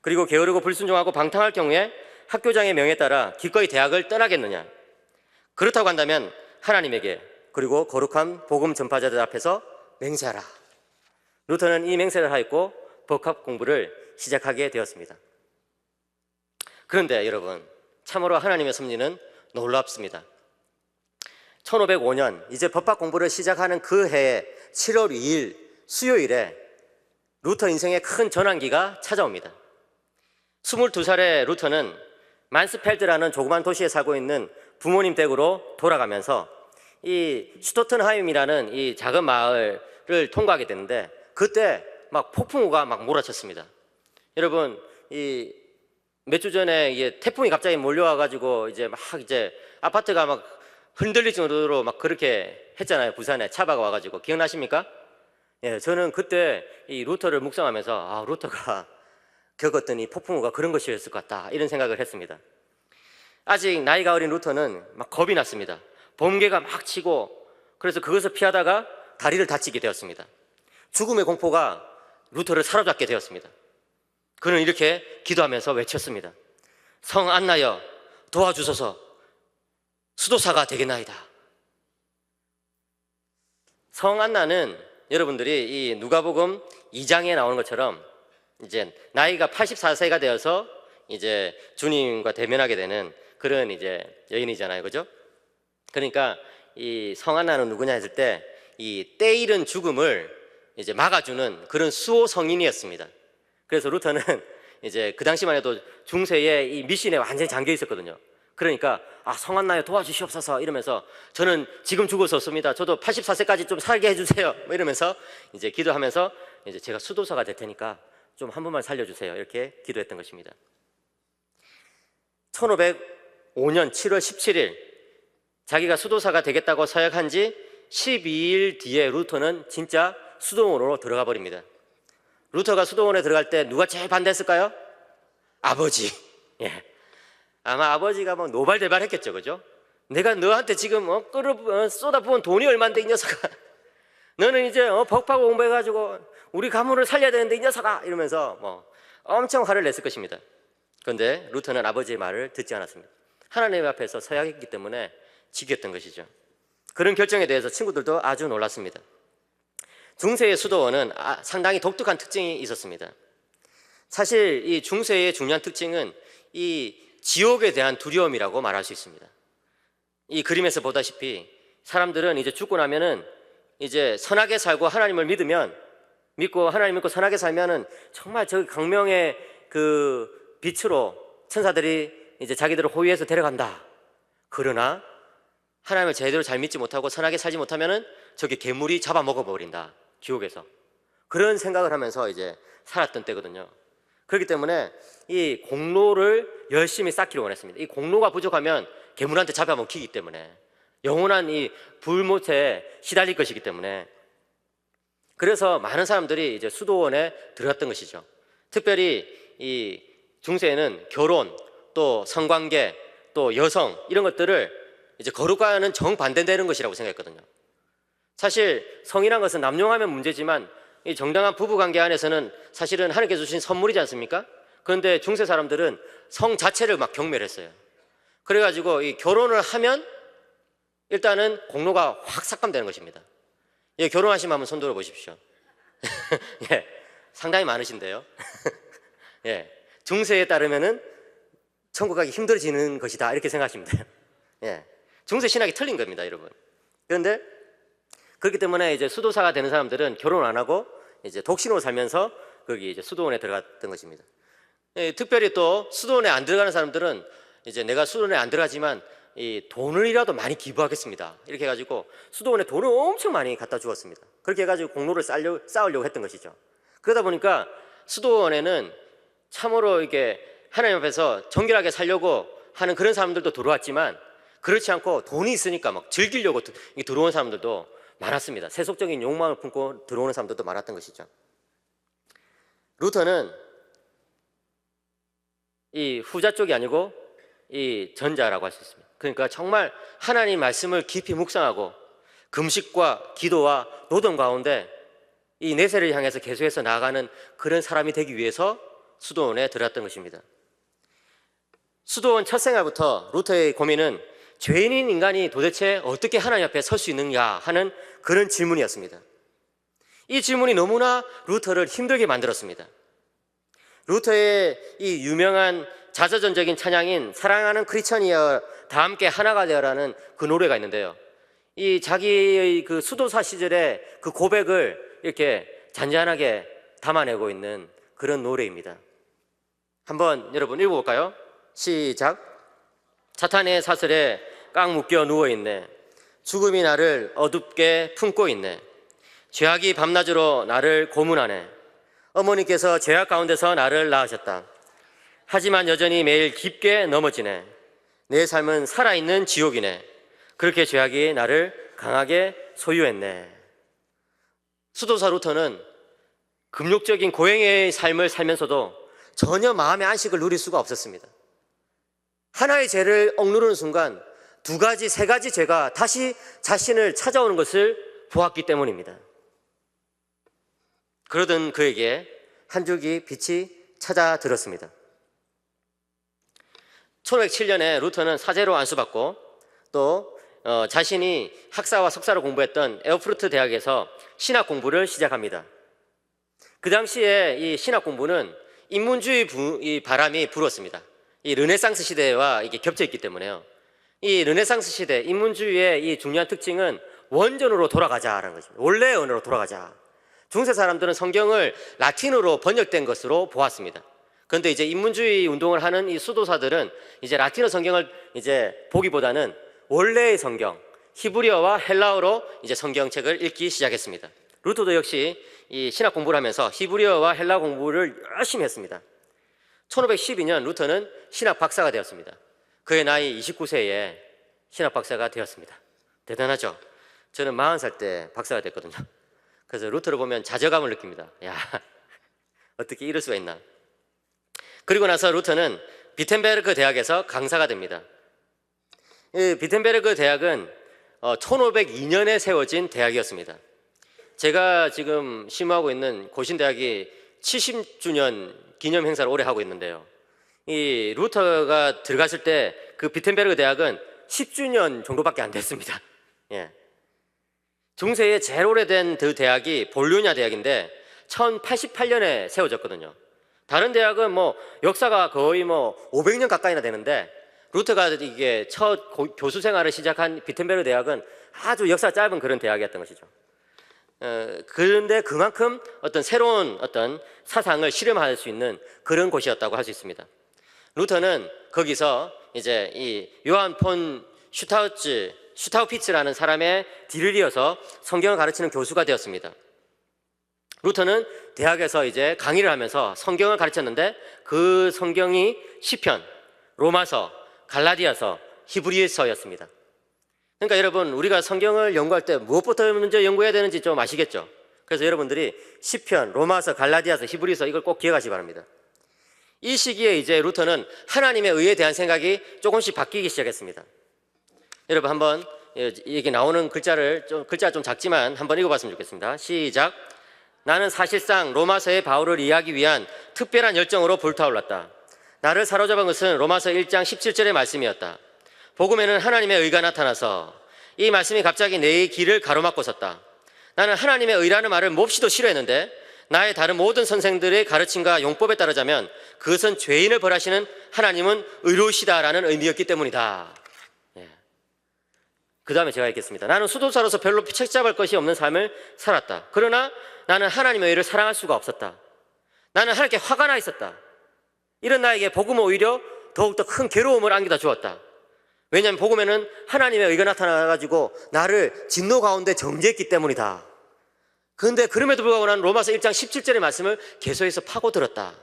그리고 게으르고 불순종하고 방탕할 경우에 학교장의 명에 따라 기꺼이 대학을 떠나겠느냐? 그렇다고 한다면 하나님에게 그리고 거룩한 복음 전파자들 앞에서 맹세하라. 루터는 이 맹세를 하였고 법학 공부를 시작하게 되었습니다. 그런데 여러분, 참으로 하나님의 섭리는 놀랍습니다. 1505년 이제 법학 공부를 시작하는 그 해에 7월 2일 수요일에 루터 인생의 큰 전환기가 찾아옵니다. 22살의 루터는 만스펠드라는 조그만 도시에 살고 있는 부모님 댁으로 돌아가면서 이 슈토튼하임이라는 이 작은 마을을 통과하게 되는데, 그때 막 폭풍우가 막 몰아쳤습니다. 여러분, 이 몇 주 전에 이게 태풍이 갑자기 몰려와가지고 이제 아파트가 막 흔들릴 정도로 막 그렇게 했잖아요. 부산에 차바가 와가지고. 기억나십니까? 예, 저는 그때 이 루터를 묵상하면서 루터가 겪었던 이 폭풍우가 그런 것이었을 것 같다, 이런 생각을 했습니다. 아직 나이가 어린 루터는 막 겁이 났습니다. 번개가 막 치고, 그래서 그것을 피하다가 다리를 다치게 되었습니다. 죽음의 공포가 루터를 사로잡게 되었습니다. 그는 이렇게 기도하면서 외쳤습니다. 성 안나여 도와주소서, 수도사가 되겠나이다. 성 안나는 여러분들이 이 누가복음 2장에 나오는 것처럼 이제 나이가 84세가 되어서 이제 주님과 대면하게 되는 그런 이제 여인이잖아요, 그죠? 그러니까 이 성안나는 누구냐 했을 때 이 때이른 죽음을 이제 막아주는 그런 수호 성인이었습니다. 그래서 루터는 이제 그 당시만 해도 중세에 이 미신에 완전히 잠겨 있었거든요. 그러니까 성안나여 도와주시옵소서 이러면서, 저는 지금 죽을 수 없습니다. 저도 84세까지 좀 살게 해주세요. 뭐 이러면서 이제 기도하면서 이제 제가 수도사가 될 테니까 좀 한 번만 살려주세요, 이렇게 기도했던 것입니다. 1505년 7월 17일 자기가 수도사가 되겠다고 서약한 지 12일 뒤에 루터는 진짜 수도원으로 들어가 버립니다. 루터가 수도원에 들어갈 때 누가 제일 반대했을까요? 아버지. 예. 아마 아버지가 뭐 노발대발했겠죠, 그죠? 내가 너한테 지금 쏟아부은 돈이 얼만데 이 녀석아. 너는 이제 법하고 공부해가지고 우리 가문을 살려야 되는데 이 녀석아, 이러면서 뭐 엄청 화를 냈을 것입니다. 그런데 루터는 아버지의 말을 듣지 않았습니다. 하나님 앞에서 서약했기 때문에 지켰던 것이죠. 그런 결정에 대해서 친구들도 아주 놀랐습니다. 중세의 수도원은 상당히 독특한 특징이 있었습니다. 사실 이 중세의 중요한 특징은 이 지옥에 대한 두려움이라고 말할 수 있습니다. 이 그림에서 보다시피 사람들은 이제 죽고 나면은 이제 선하게 살고 하나님을 믿고 하나님 믿고 선하게 살면은 정말 저 광명의 그 빛으로 천사들이 이제 자기들을 호위해서 데려간다. 그러나 하나님을 제대로 잘 믿지 못하고 선하게 살지 못하면은 저기 괴물이 잡아먹어 버린다, 지옥에서. 그런 생각을 하면서 이제 살았던 때거든요. 그렇기 때문에 이 공로를 열심히 쌓기를 원했습니다. 이 공로가 부족하면 괴물한테 잡아먹히기 때문에, 영원한 이 불못에 시달릴 것이기 때문에. 그래서 많은 사람들이 이제 수도원에 들어갔던 것이죠. 특별히 이 중세에는 결혼, 또 성관계, 또 여성, 이런 것들을 이제 거룩과는 정반대되는 것이라고 생각했거든요. 사실 성이란 것은 남용하면 문제지만 이 정당한 부부관계 안에서는 사실은 하나님께서 주신 선물이지 않습니까? 그런데 중세 사람들은 성 자체를 막 경멸했어요. 그래가지고 이 결혼을 하면 일단은 공로가 확 삭감되는 것입니다. 예, 결혼하시면 한번 손 들어 보십시오. 예, 상당히 많으신데요. 예, 중세에 따르면은 천국 가기 힘들어지는 것이다, 이렇게 생각하시면 돼요. 예, 중세 신학이 틀린 겁니다, 여러분. 그런데 그렇기 때문에 이제 수도사가 되는 사람들은 결혼 안 하고 이제 독신으로 살면서 거기 이제 수도원에 들어갔던 것입니다. 예, 특별히 또 수도원에 안 들어가는 사람들은 이제 내가 수도원에 안 들어가지만 이 돈을이라도 많이 기부하겠습니다, 이렇게 해가지고 수도원에 돈을 엄청 많이 갖다 주었습니다. 그렇게 해가지고 공로를 쌓으려고 했던 것이죠. 그러다 보니까 수도원에는 참으로 이게 하나님 앞에서 정결하게 살려고 하는 그런 사람들도 들어왔지만, 그렇지 않고 돈이 있으니까 막 즐기려고 들어온 사람들도 많았습니다. 세속적인 욕망을 품고 들어오는 사람들도 많았던 것이죠. 루터는 이 후자 쪽이 아니고 이 전자라고 할 수 있습니다. 그러니까 정말 하나님 말씀을 깊이 묵상하고 금식과 기도와 노동 가운데 이 내세를 향해서 계속해서 나아가는 그런 사람이 되기 위해서 수도원에 들어갔던 것입니다. 수도원 첫 생활부터 루터의 고민은 죄인인 인간이 도대체 어떻게 하나님 앞에 설 수 있느냐 하는 그런 질문이었습니다. 이 질문이 너무나 루터를 힘들게 만들었습니다. 루터의 이 유명한 자서전적인 찬양인 사랑하는 크리스천이여 다 함께 하나가 되어라는 그 노래가 있는데요. 이 자기의 그 수도사 시절의 그 고백을 이렇게 잔잔하게 담아내고 있는 그런 노래입니다. 한번 여러분 읽어볼까요? 시작. 사탄의 사슬에 꽉 묶여 누워있네. 죽음이 나를 어둡게 품고 있네. 죄악이 밤낮으로 나를 고문하네. 어머니께서 죄악 가운데서 나를 낳으셨다. 하지만 여전히 매일 깊게 넘어지네. 내 삶은 살아있는 지옥이네. 그렇게 죄악이 나를 강하게 소유했네. 수도사 루터는 금욕적인 고행의 삶을 살면서도 전혀 마음의 안식을 누릴 수가 없었습니다. 하나의 죄를 억누르는 순간 두 가지, 세 가지 죄가 다시 자신을 찾아오는 것을 보았기 때문입니다. 그러던 그에게 한 줄기 빛이 찾아들었습니다. 1507년에 루터는 사제로 안수받고 또 자신이 학사와 석사를 공부했던 에어프루트 대학에서 신학 공부를 시작합니다. 그 당시에 이 신학 공부는 인문주의 이 바람이 불었습니다. 이 르네상스 시대와 이게 겹쳐 있기 때문에요. 이 르네상스 시대 인문주의의 이 중요한 특징은 원전으로 돌아가자라는 것입니다. 원래의 언어로 돌아가자. 중세 사람들은 성경을 라틴어로 번역된 것으로 보았습니다. 그런데 이제 인문주의 운동을 하는 이 수도사들은 이제 라틴어 성경을 이제 보기보다는 원래의 성경, 히브리어와 헬라어로 이제 성경책을 읽기 시작했습니다. 루터도 역시 이 신학 공부를 하면서 히브리어와 헬라 공부를 열심히 했습니다. 1512년 루터는 신학 박사가 되었습니다. 그의 나이 29세에 신학 박사가 되었습니다. 대단하죠? 저는 40살 때 박사가 됐거든요. 그래서 루터를 보면 좌절감을 느낍니다. 야, 어떻게 이럴 수가 있나. 그리고 나서 루터는 비텐베르크 대학에서 강사가 됩니다. 이 비텐베르크 대학은 1502년에 세워진 대학이었습니다. 제가 지금 심호하고 있는 고신대학이 70주년 기념 행사를 올해 하고 있는데요. 이 루터가 들어갔을 때 그 비텐베르크 대학은 10주년 정도밖에 안 됐습니다. 예. 중세의 제일 오래된 그 대학이 볼로냐 대학인데 1088년에 세워졌거든요. 다른 대학은 뭐 역사가 거의 뭐 500년 가까이나 되는데 루터가 이게 첫 교수 생활을 시작한 비텐베르크 대학은 아주 역사 짧은 그런 대학이었던 것이죠. 그런데 그만큼 어떤 새로운 어떤 사상을 실험할 수 있는 그런 곳이었다고 할 수 있습니다. 루터는 거기서 이제 이 요한 폰 슈타우피츠라는 사람의 뒤를 이어서 성경을 가르치는 교수가 되었습니다. 루터는 대학에서 이제 강의를 하면서 성경을 가르쳤는데 그 성경이 시편, 로마서, 갈라디아서, 히브리서였습니다. 그러니까 여러분 우리가 성경을 연구할 때 무엇부터 먼저 연구해야 되는지 좀 아시겠죠? 그래서 여러분들이 시편, 로마서, 갈라디아서, 히브리서 이걸 꼭 기억하시기 바랍니다. 이 시기에 이제 루터는 하나님의 의에 대한 생각이 조금씩 바뀌기 시작했습니다. 여러분 한번 여기 나오는 글자가 좀 작지만 한번 읽어봤으면 좋겠습니다. 시작. 나는 사실상 로마서의 바울을 이해하기 위한 특별한 열정으로 불타올랐다. 나를 사로잡은 것은 로마서 1장 17절의 말씀이었다. 복음에는 하나님의 의가 나타나서 이 말씀이 갑자기 내 길을 가로막고 섰다. 나는 하나님의 의라는 말을 몹시도 싫어했는데 나의 다른 모든 선생들의 가르침과 용법에 따르자면 그것은 죄인을 벌하시는 하나님은 의로우시다라는 의미였기 때문이다. 그 다음에 제가 읽겠습니다. 나는 수도사로서 별로 책잡을 것이 없는 삶을 살았다. 그러나 나는 하나님의 의를 사랑할 수가 없었다. 나는 하나님께 화가 나 있었다. 이런 나에게 복음은 오히려 더욱더 큰 괴로움을 안겨다 주었다. 왜냐하면 복음에는 하나님의 의가 나타나가지고 나를 진노 가운데 정죄했기 때문이다. 그런데 그럼에도 불구하고 나는 로마서 1장 17절의 말씀을 계속해서 파고들었다.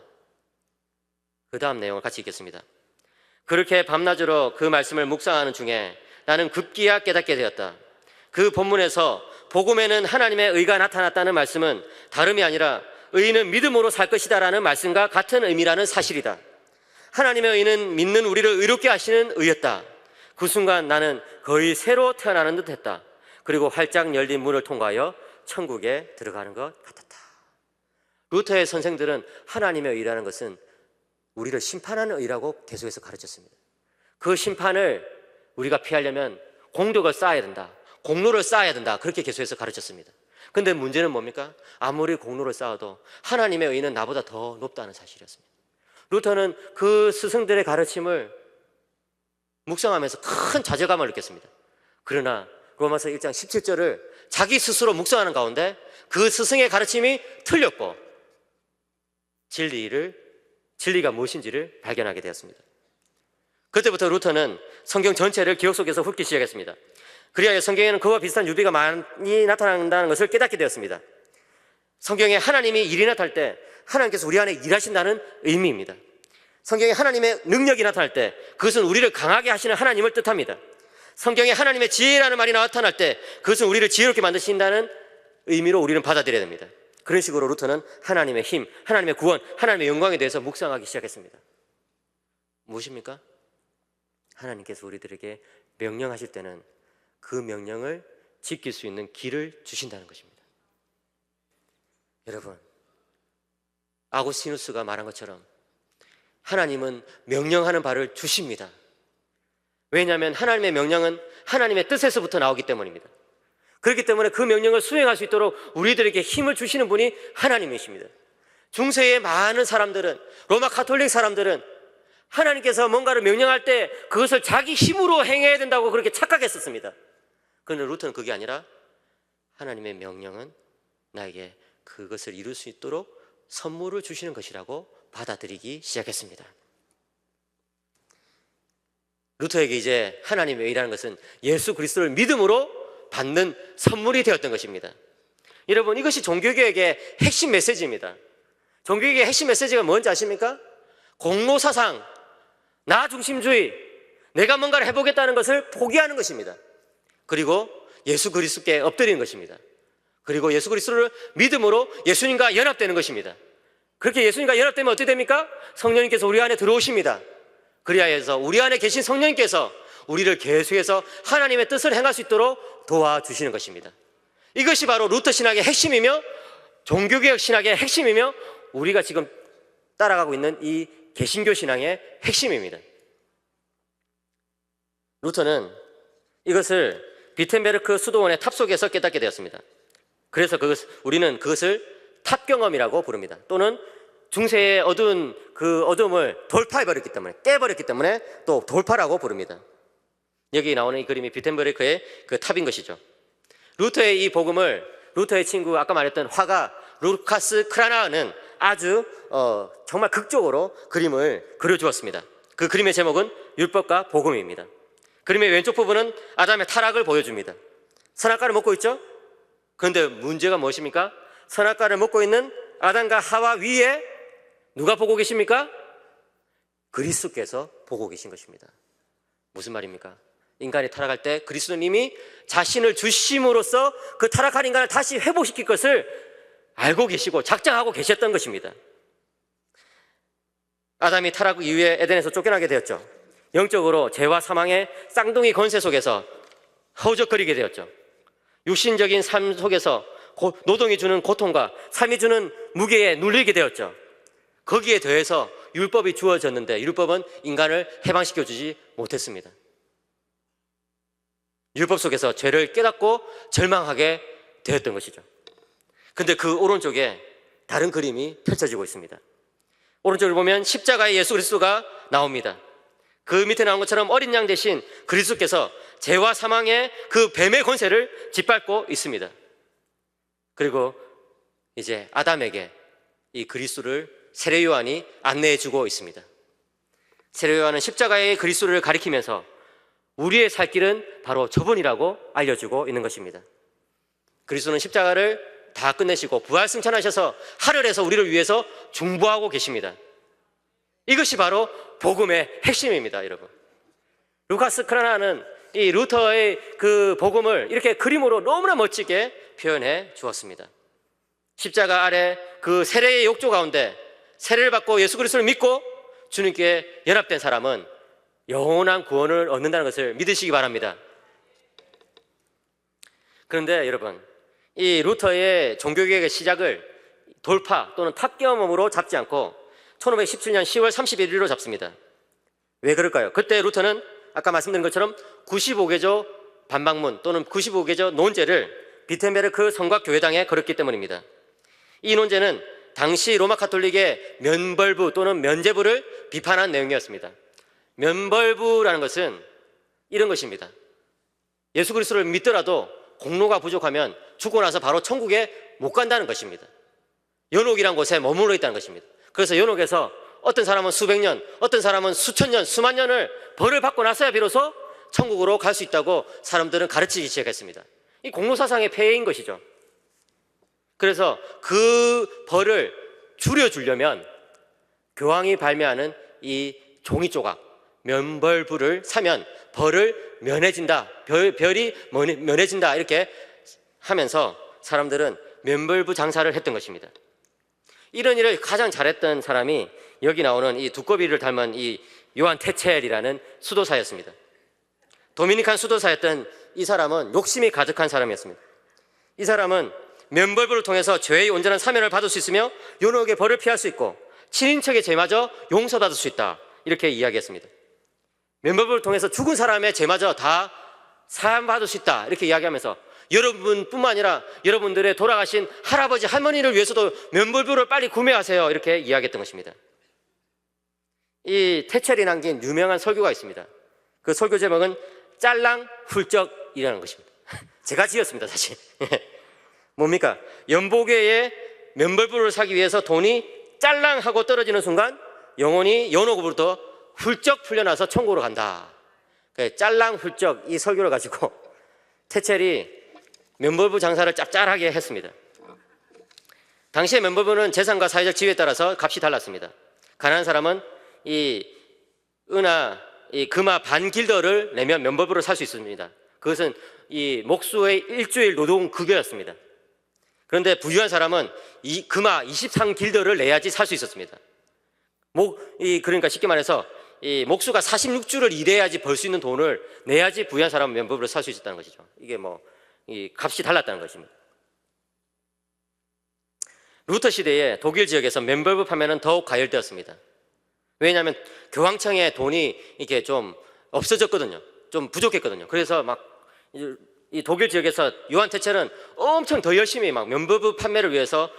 그 다음 내용을 같이 읽겠습니다. 그렇게 밤낮으로 그 말씀을 묵상하는 중에 나는 급기야 깨닫게 되었다. 그 본문에서 복음에는 하나님의 의가 나타났다는 말씀은 다름이 아니라 의인은 믿음으로 살 것이다 라는 말씀과 같은 의미라는 사실이다. 하나님의 의는 믿는 우리를 의롭게 하시는 의였다. 그 순간 나는 거의 새로 태어나는 듯 했다. 그리고 활짝 열린 문을 통과하여 천국에 들어가는 것 같았다. 루터의 선생들은 하나님의 의라는 것은 우리를 심판하는 의라고 계속해서 가르쳤습니다. 그 심판을 우리가 피하려면 공덕을 쌓아야 된다. 공로를 쌓아야 된다. 그렇게 계속해서 가르쳤습니다. 근데 문제는 뭡니까? 아무리 공로를 쌓아도 하나님의 의는 나보다 더 높다는 사실이었습니다. 루터는 그 스승들의 가르침을 묵상하면서 큰 좌절감을 느꼈습니다. 그러나 로마서 1장 17절을 자기 스스로 묵상하는 가운데 그 스승의 가르침이 틀렸고 진리가 무엇인지를 발견하게 되었습니다. 그때부터 루터는 성경 전체를 기억 속에서 훑기 시작했습니다. 그리하여 성경에는 그와 비슷한 유비가 많이 나타난다는 것을 깨닫게 되었습니다. 성경에 하나님이 일이 나타날 때 하나님께서 우리 안에 일하신다는 의미입니다. 성경에 하나님의 능력이 나타날 때 그것은 우리를 강하게 하시는 하나님을 뜻합니다. 성경에 하나님의 지혜라는 말이 나타날 때 그것은 우리를 지혜롭게 만드신다는 의미로 우리는 받아들여야 됩니다. 그런 식으로 루터는 하나님의 힘, 하나님의 구원, 하나님의 영광에 대해서 묵상하기 시작했습니다. 무엇입니까? 하나님께서 우리들에게 명령하실 때는 그 명령을 지킬 수 있는 길을 주신다는 것입니다. 여러분, 아고스티누스가 말한 것처럼 하나님은 명령하는 바를 주십니다. 왜냐하면 하나님의 명령은 하나님의 뜻에서부터 나오기 때문입니다. 그렇기 때문에 그 명령을 수행할 수 있도록 우리들에게 힘을 주시는 분이 하나님이십니다. 중세의 많은 사람들은, 로마 가톨릭 사람들은 하나님께서 뭔가를 명령할 때 그것을 자기 힘으로 행해야 된다고 그렇게 착각했었습니다. 그런데 루터는 그게 아니라 하나님의 명령은 나에게 그것을 이룰 수 있도록 선물을 주시는 것이라고 받아들이기 시작했습니다. 루터에게 이제 하나님의 일하는 것은 예수 그리스도를 믿음으로 받는 선물이 되었던 것입니다. 여러분, 이것이 종교개혁의 핵심 메시지입니다. 종교개혁의 핵심 메시지가 뭔지 아십니까? 공로사상, 나중심주의, 내가 뭔가를 해보겠다는 것을 포기하는 것입니다. 그리고 예수 그리스도께 엎드리는 것입니다. 그리고 예수 그리스도를 믿음으로 예수님과 연합되는 것입니다. 그렇게 예수님과 연합되면 어떻게 됩니까? 성령님께서 우리 안에 들어오십니다. 그리하여서 우리 안에 계신 성령님께서 우리를 계속해서 하나님의 뜻을 행할 수 있도록 도와주시는 것입니다. 이것이 바로 루터 신학의 핵심이며 종교개혁 신학의 핵심이며 우리가 지금 따라가고 있는 이 개신교 신앙의 핵심입니다. 루터는 이것을 비텐베르크 수도원의 탑 속에서 깨닫게 되었습니다. 그래서 우리는 그것을 탑경험이라고 부릅니다. 또는 중세의 어두운 그 어둠을 돌파해버렸기 때문에, 깨버렸기 때문에 또 돌파라고 부릅니다. 여기 나오는 이 그림이 비텐베르크의 그 탑인 것이죠. 루터의 이 복음을 루터의 친구, 아까 말했던 화가 루카스 크라나는 아주 정말 극적으로 그림을 그려주었습니다. 그 그림의 제목은 율법과 복음입니다. 그림의 왼쪽 부분은 아담의 타락을 보여줍니다. 선악과를 먹고 있죠? 그런데 문제가 무엇입니까? 선악과를 먹고 있는 아담과 하와 위에 누가 보고 계십니까? 그리스도께서 보고 계신 것입니다. 무슨 말입니까? 인간이 타락할 때 그리스도님이 자신을 주심으로써 그 타락한 인간을 다시 회복시킬 것을 알고 계시고 작정하고 계셨던 것입니다. 아담이 타락 이후에 에덴에서 쫓겨나게 되었죠. 영적으로 죄와 사망의 쌍둥이 권세 속에서 허우적거리게 되었죠. 육신적인 삶 속에서 노동이 주는 고통과 삶이 주는 무게에 눌리게 되었죠. 거기에 더해서 율법이 주어졌는데 율법은 인간을 해방시켜주지 못했습니다. 율법 속에서 죄를 깨닫고 절망하게 되었던 것이죠. 근데 그 오른쪽에 다른 그림이 펼쳐지고 있습니다. 오른쪽을 보면 십자가의 예수 그리스도가 나옵니다. 그 밑에 나온 것처럼 어린 양 대신 그리스도께서 죄와 사망의 그 뱀의 권세를 짓밟고 있습니다. 그리고 이제 아담에게 이 그리스도를 세례 요한이 안내해 주고 있습니다. 세례 요한은 십자가의 그리스도를 가리키면서 우리의 살 길은 바로 저분이라고 알려주고 있는 것입니다. 그리스도는 십자가를 다 끝내시고 부활 승천하셔서 하늘에서 우리를 위해서 중보하고 계십니다. 이것이 바로 복음의 핵심입니다, 여러분. 루카스 크라나는 이 루터의 그 복음을 이렇게 그림으로 너무나 멋지게 표현해 주었습니다. 십자가 아래 그 세례의 욕조 가운데 세례를 받고 예수 그리스도를 믿고 주님께 연합된 사람은 영원한 구원을 얻는다는 것을 믿으시기 바랍니다. 그런데 여러분, 이 루터의 종교개혁의 시작을 돌파 또는 탑경험으로 잡지 않고 1517년 10월 31일로 잡습니다. 왜 그럴까요? 그때 루터는 아까 말씀드린 것처럼 95개조 반박문 또는 95개조 논제를 비텐베르크 성곽교회당에 걸었기 때문입니다. 이 논제는 당시 로마 가톨릭의 면벌부 또는 면죄부를 비판한 내용이었습니다. 면벌부라는 것은 이런 것입니다. 예수 그리스도를 믿더라도 공로가 부족하면 죽고 나서 바로 천국에 못 간다는 것입니다. 연옥이란 곳에 머물러 있다는 것입니다. 그래서 연옥에서 어떤 사람은 수백 년, 어떤 사람은 수천 년, 수만 년을 벌을 받고 나서야 비로소 천국으로 갈 수 있다고 사람들은 가르치기 시작했습니다. 이 공로사상의 폐해인 것이죠. 그래서 그 벌을 줄여주려면 교황이 발매하는 이 종이 조각, 면벌부를 사면 벌을 면해진다, 별이 면해진다 이렇게 하면서 사람들은 면벌부 장사를 했던 것입니다. 이런 일을 가장 잘했던 사람이 여기 나오는 이 두꺼비를 닮은 이 요한 테첼이라는 수도사였습니다. 도미니칸 수도사였던 이 사람은 욕심이 가득한 사람이었습니다. 이 사람은 면벌부를 통해서 죄의 온전한 사면을 받을 수 있으며 연옥의 벌을 피할 수 있고 친인척의 죄마저 용서받을 수 있다 이렇게 이야기했습니다. 면벌부를 통해서 죽은 사람의 죄마저 다 사함받을 수 있다 이렇게 이야기하면서 여러분뿐만 아니라 여러분들의 돌아가신 할아버지 할머니를 위해서도 면벌부를 빨리 구매하세요 이렇게 이야기했던 것입니다. 이 테첼이 남긴 유명한 설교가 있습니다. 그 설교 제목은 짤랑훌쩍이라는 것입니다. 제가 지었습니다 사실. 뭡니까? 연보계에 면벌부를 사기 위해서 돈이 짤랑하고 떨어지는 순간 영혼이 연옥으로부터 훌쩍 풀려나서 천국으로 간다. 짤랑훌쩍 이 설교를 가지고 테첼이 면벌부 장사를 짭짤하게 했습니다. 당시의 면벌부는 재산과 사회적 지위에 따라서 값이 달랐습니다. 가난한 사람은 이 은하, 이 금화 반 길더를 내면 면벌부를 살 수 있습니다. 그것은 이 목수의 일주일 노동 급여였습니다. 그런데 부유한 사람은 이 금화 23길더를 내야지 살 수 있었습니다. 그러니까 쉽게 말해서 이 목수가 46주를 일해야지 벌 수 있는 돈을 내야지 부유한 사람은 면벌부를 살 수 있었다는 것이죠. 이게 이 값이 달랐다는 것입니다. 루터 시대에 독일 지역에서 면벌부 판매는 더욱 가열되었습니다. 왜냐하면 교황청에 돈이 이렇게 좀 없어졌거든요. 좀 부족했거든요. 그래서 이 독일 지역에서 요한 테첼은 엄청 더 열심히 면벌부 판매를 위해서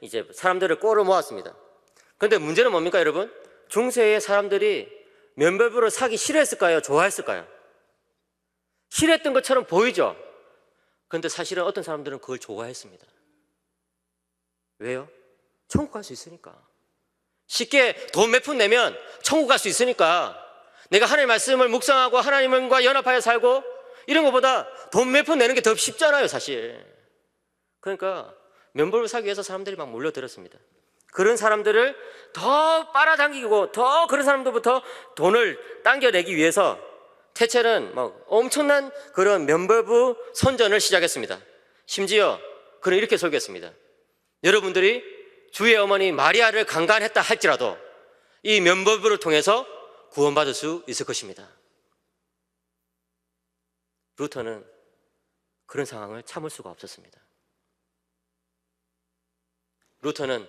이제 사람들을 꼬르 모았습니다. 그런데 문제는 뭡니까, 여러분? 중세의 사람들이 면벌부를 사기 싫어했을까요? 좋아했을까요? 싫어했던 것처럼 보이죠? 그런데 사실은 어떤 사람들은 그걸 좋아했습니다. 왜요? 천국 갈 수 있으니까. 쉽게 돈 몇 푼 내면 천국 갈 수 있으니까. 내가 하나님의 말씀을 묵상하고 하나님과 연합하여 살고 이런 것보다 돈 몇 푼 내는 게 더 쉽잖아요, 사실. 그러니까 면벌부 사기 위해서 사람들이 막 몰려들었습니다. 그런 사람들을 더 빨아당기고 더 그런 사람들부터 돈을 당겨내기 위해서 테첼은 엄청난 그런 면벌부 선전을 시작했습니다. 심지어 그는 이렇게 설교했습니다. 여러분들이 주의 어머니 마리아를 강간했다 할지라도 이 면벌부를 통해서 구원받을 수 있을 것입니다. 루터는 그런 상황을 참을 수가 없었습니다. 루터는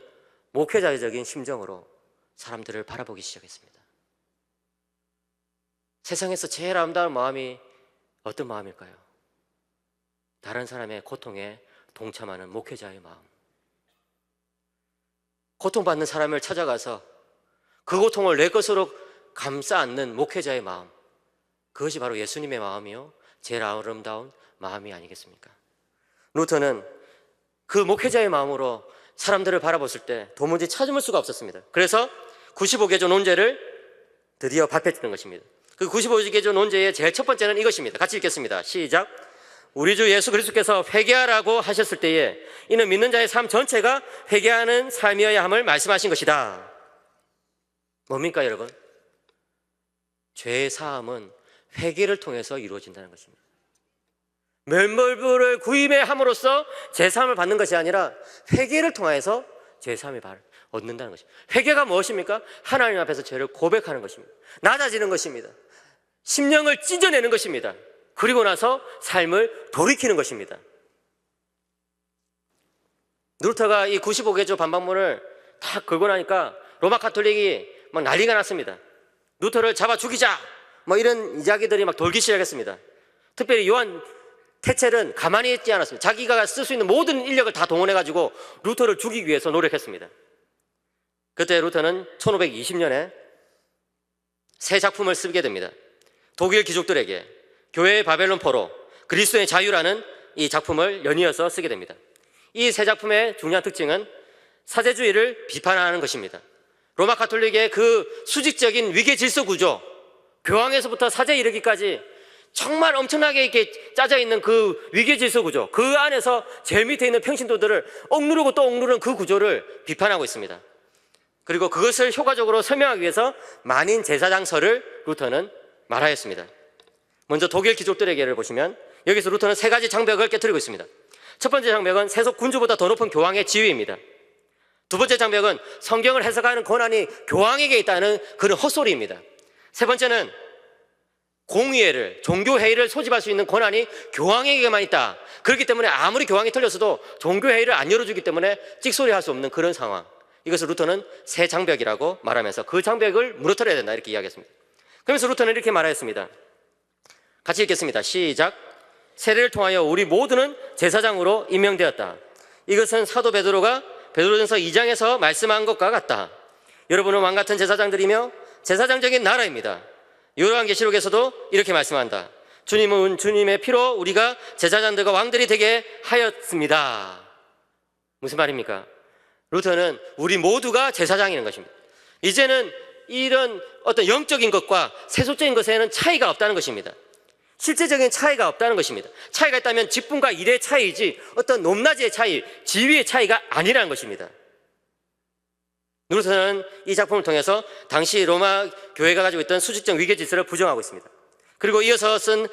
목회자적인 심정으로 사람들을 바라보기 시작했습니다. 세상에서 제일 아름다운 마음이 어떤 마음일까요? 다른 사람의 고통에 동참하는 목회자의 마음. 고통받는 사람을 찾아가서 그 고통을 내 것으로 감싸 안는 목회자의 마음. 그것이 바로 예수님의 마음이요 제일 아름다운 마음이 아니겠습니까? 루터는 그 목회자의 마음으로 사람들을 바라봤을 때 도무지 찾을 수가 없었습니다. 그래서 95개조 논제를 드디어 발표했던 것입니다. 그 95개조 논제의 제일 첫 번째는 이것입니다. 같이 읽겠습니다. 시작. 우리 주 예수 그리스도께서 회개하라고 하셨을 때에 이는 믿는 자의 삶 전체가 회개하는 삶이어야 함을 말씀하신 것이다. 뭡니까, 여러분? 죄의 사함은 회개를 통해서 이루어진다는 것입니다. 면벌부를 구입함으로써 제사함을 받는 것이 아니라 회개를 통해서 제사함을 얻는다는 것입니다. 회개가 무엇입니까? 하나님 앞에서 죄를 고백하는 것입니다. 낮아지는 것입니다. 심령을 찢어내는 것입니다. 그리고 나서 삶을 돌이키는 것입니다. 루터가 이 95개조 반박문을 다 걸고 나니까 로마 가톨릭이 막 난리가 났습니다. 루터를 잡아 죽이자! 이런 이야기들이 막 돌기 시작했습니다. 특별히 요한 테첼은 가만히 있지 않았습니다. 자기가 쓸 수 있는 모든 인력을 다 동원해가지고 루터를 죽이기 위해서 노력했습니다. 그때 루터는 1520년에 새 작품을 쓰게 됩니다. 독일 귀족들에게 교회의 바벨론 포로, 그리스도의 자유라는 이 작품을 연이어서 쓰게 됩니다. 이 새 작품의 중요한 특징은 사제주의를 비판하는 것입니다. 로마 가톨릭의 그 수직적인 위계 질서 구조, 교황에서부터 사제에 이르기까지 정말 엄청나게 이렇게 짜져 있는 그 위계 질서 구조, 그 안에서 제일 밑에 있는 평신도들을 억누르고 또 억누르는 그 구조를 비판하고 있습니다. 그리고 그것을 효과적으로 설명하기 위해서 만인 제사장서를 루터는 말하였습니다. 먼저 독일 귀족들에게를 보시면 여기서 루터는 세 가지 장벽을 깨뜨리고 있습니다. 첫 번째 장벽은 세속 군주보다 더 높은 교황의 지위입니다. 두 번째 장벽은 성경을 해석하는 권한이 교황에게 있다는 그런 헛소리입니다. 세 번째는 공의회를, 종교회의를 소집할 수 있는 권한이 교황에게만 있다. 그렇기 때문에 아무리 교황이 틀렸어도 종교회의를 안 열어주기 때문에 찍소리할 수 없는 그런 상황. 이것을 루터는 새 장벽이라고 말하면서 그 장벽을 무너뜨려야 된다 이렇게 이야기했습니다. 그러면서 루터는 이렇게 말하였습니다. 같이 읽겠습니다. 시작. 세례를 통하여 우리 모두는 제사장으로 임명되었다. 이것은 사도 베드로가 베드로전서 2장에서 말씀한 것과 같다. 여러분은 왕같은 제사장들이며 제사장적인 나라입니다. 요한계시록에서도 이렇게 말씀한다. 주님은 주님의 피로 우리가 제사장들과 왕들이 되게 하였습니다. 무슨 말입니까? 루터는 우리 모두가 제사장이라는 것입니다. 이제는 이런 어떤 영적인 것과 세속적인 것에는 차이가 없다는 것입니다. 실제적인 차이가 없다는 것입니다. 차이가 있다면 직분과 일의 차이이지 어떤 높낮이의 차이, 지위의 차이가 아니라는 것입니다. 루터는 이 작품을 통해서 당시 로마 교회가 가지고 있던 수직적 위계 질서를 부정하고 있습니다. 그리고 이어서 쓴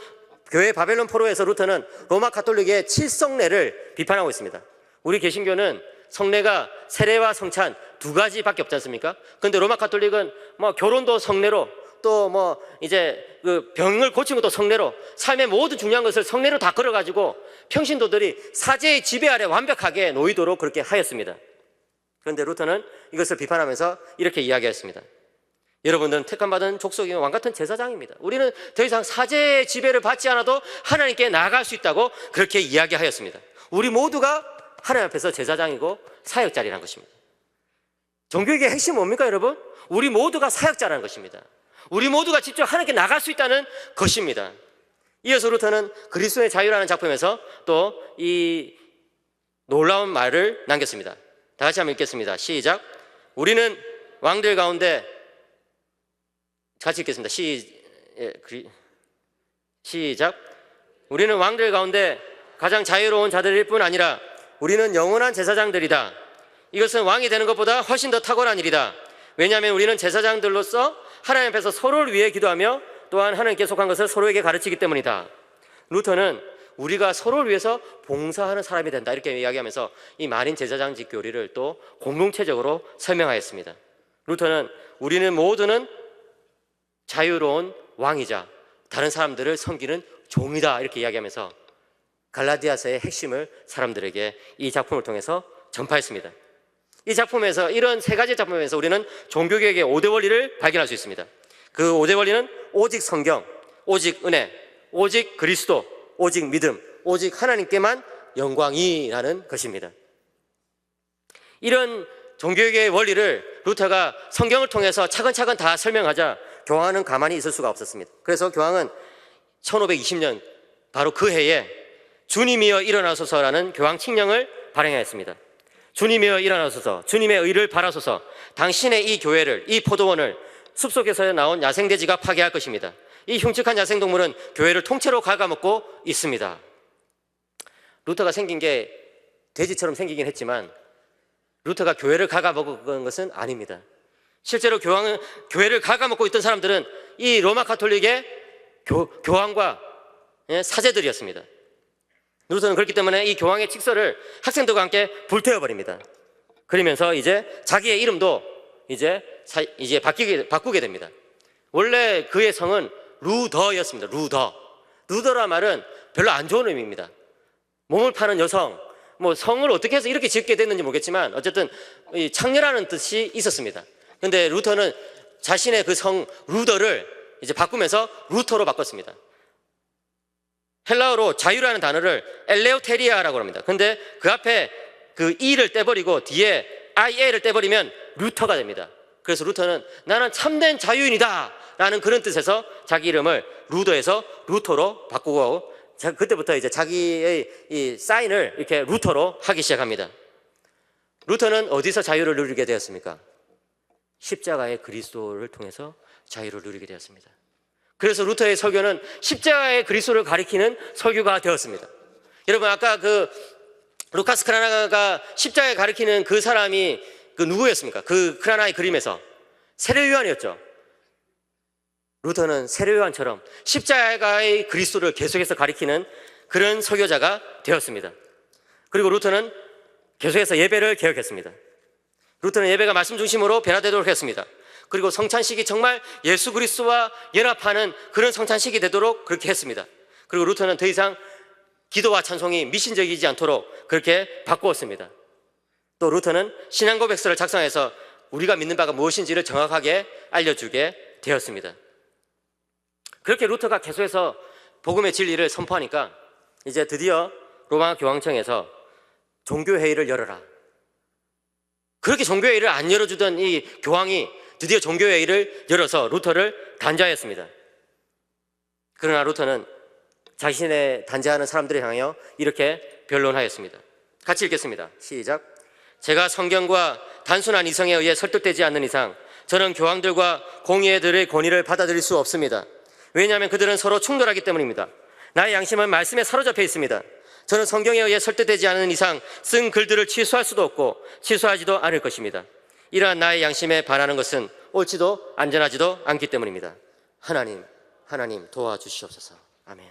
교회 바벨론 포로에서 루터는 로마 가톨릭의 칠성례를 비판하고 있습니다. 우리 개신교는 성례가 세례와 성찬 두 가지밖에 없지 않습니까? 그런데 로마 가톨릭은 뭐 결혼도 성례로, 또 뭐 이제 그 병을 고친 것도 성례로, 삶의 모든 중요한 것을 성례로 다 걸어가지고 평신도들이 사제의 지배 아래 완벽하게 놓이도록 그렇게 하였습니다. 그런데 루터는 이것을 비판하면서 이렇게 이야기했습니다. 여러분들은 택함받은 족속이며 왕같은 제사장입니다. 우리는 더 이상 사제의 지배를 받지 않아도 하나님께 나아갈 수 있다고 그렇게 이야기하였습니다. 우리 모두가 하나님 앞에서 제사장이고 사역자리라는 것입니다. 종교의 핵심은 뭡니까 여러분? 우리 모두가 사역자라는 것입니다. 우리 모두가 직접 하나님께 나갈 수 있다는 것입니다. 이어서 루터는 그리스도의 자유라는 작품에서 또 이 놀라운 말을 남겼습니다. 다 같이 한번 읽겠습니다. 시작. 우리는 왕들 가운데, 같이 읽겠습니다. 시작. 우리는 왕들 가운데 가장 자유로운 자들일 뿐 아니라 우리는 영원한 제사장들이다. 이것은 왕이 되는 것보다 훨씬 더 탁월한 일이다. 왜냐하면 우리는 제사장들로서 하나님 앞에서 서로를 위해 기도하며 또한 하나님께 속한 것을 서로에게 가르치기 때문이다. 루터는 우리가 서로를 위해서 봉사하는 사람이 된다 이렇게 이야기하면서 이 만인 제사장직 교리를 또 공동체적으로 설명하였습니다. 루터는 우리는 모두는 자유로운 왕이자 다른 사람들을 섬기는 종이다 이렇게 이야기하면서 갈라디아서의 핵심을 사람들에게 이 작품을 통해서 전파했습니다. 이 작품에서, 이런 세 가지 작품에서 우리는 종교개혁의 5대 원리를 발견할 수 있습니다. 그 5대 원리는 오직 성경, 오직 은혜, 오직 그리스도, 오직 믿음, 오직 하나님께만 영광이라는 것입니다. 이런 종교개혁의 원리를 루터가 성경을 통해서 차근차근 다 설명하자 교황은 가만히 있을 수가 없었습니다. 그래서 교황은 1520년 바로 그 해에 주님이여 일어나소서라는 교황 칙령을 발행하였습니다. 주님이여 일어나소서, 주님의 의를 바라소서, 당신의 이 교회를, 이 포도원을 숲속에서 나온 야생돼지가 파괴할 것입니다. 이 흉측한 야생동물은 교회를 통째로 갉아먹고 있습니다. 루터가 생긴 게 돼지처럼 생기긴 했지만 루터가 교회를 갉아먹은 것은 아닙니다. 실제로 교회를 갉아먹고 있던 사람들은 이 로마 가톨릭의 교황과 사제들이었습니다. 루터는 그렇기 때문에 이 교황의 칙서를 학생들과 함께 불태워버립니다. 그러면서 이제 자기의 이름도 이제 바꾸게 됩니다. 원래 그의 성은 루더였습니다. 루더라 말은 별로 안 좋은 의미입니다. 몸을 파는 여성, 뭐 성을 어떻게 해서 이렇게 짓게 됐는지 모르겠지만 어쨌든 창녀라는 뜻이 있었습니다. 근데 루터는 자신의 그 성 루더를 이제 바꾸면서 루터로 바꿨습니다. 헬라어로 자유라는 단어를 엘레오테리아라고 합니다. 근데 그 앞에 그 E를 떼버리고 뒤에 IA를 떼버리면 루터가 됩니다. 그래서 루터는 나는 참된 자유인이다 라는 그런 뜻에서 자기 이름을 루더에서 루터로 바꾸고 그때부터 이제 자기의 이 사인을 이렇게 루터로 하기 시작합니다. 루터는 어디서 자유를 누리게 되었습니까? 십자가의 그리스도를 통해서 자유를 누리게 되었습니다. 그래서 루터의 설교는 십자가의 그리스도를 가리키는 설교가 되었습니다. 여러분, 아까 그 루카스 크라나가 십자가에 가리키는 그 사람이 그 누구였습니까? 그 크라나의 그림에서 세례 요한이었죠. 루터는 세례 요한처럼 십자가의 그리스도를 계속해서 가리키는 그런 설교자가 되었습니다. 그리고 루터는 계속해서 예배를 개혁했습니다. 루터는 예배가 말씀 중심으로 변화되도록 했습니다. 그리고 성찬식이 정말 예수 그리스도와 연합하는 그런 성찬식이 되도록 그렇게 했습니다. 그리고 루터는 더 이상 기도와 찬송이 미신적이지 않도록 그렇게 바꾸었습니다. 또 루터는 신앙 고백서를 작성해서 우리가 믿는 바가 무엇인지를 정확하게 알려주게 되었습니다. 그렇게 루터가 계속해서 복음의 진리를 선포하니까 이제 드디어 로마 교황청에서 종교회의를 열어라. 그렇게 종교회의를 안 열어주던 이 교황이 드디어 종교회의를 열어서 루터를 단죄하였습니다. 그러나 루터는 자신의 단죄하는 사람들을 향하여 이렇게 변론하였습니다. 같이 읽겠습니다. 시작. 제가 성경과 단순한 이성에 의해 설득되지 않는 이상 저는 교황들과 공의회들의 권위를 받아들일 수 없습니다. 왜냐하면 그들은 서로 충돌하기 때문입니다. 나의 양심은 말씀에 사로잡혀 있습니다. 저는 성경에 의해 설득되지 않는 이상 쓴 글들을 취소할 수도 없고 취소하지도 않을 것입니다. 이러한 나의 양심에 반하는 것은 옳지도 안전하지도 않기 때문입니다. 하나님 도와주시옵소서. 아멘.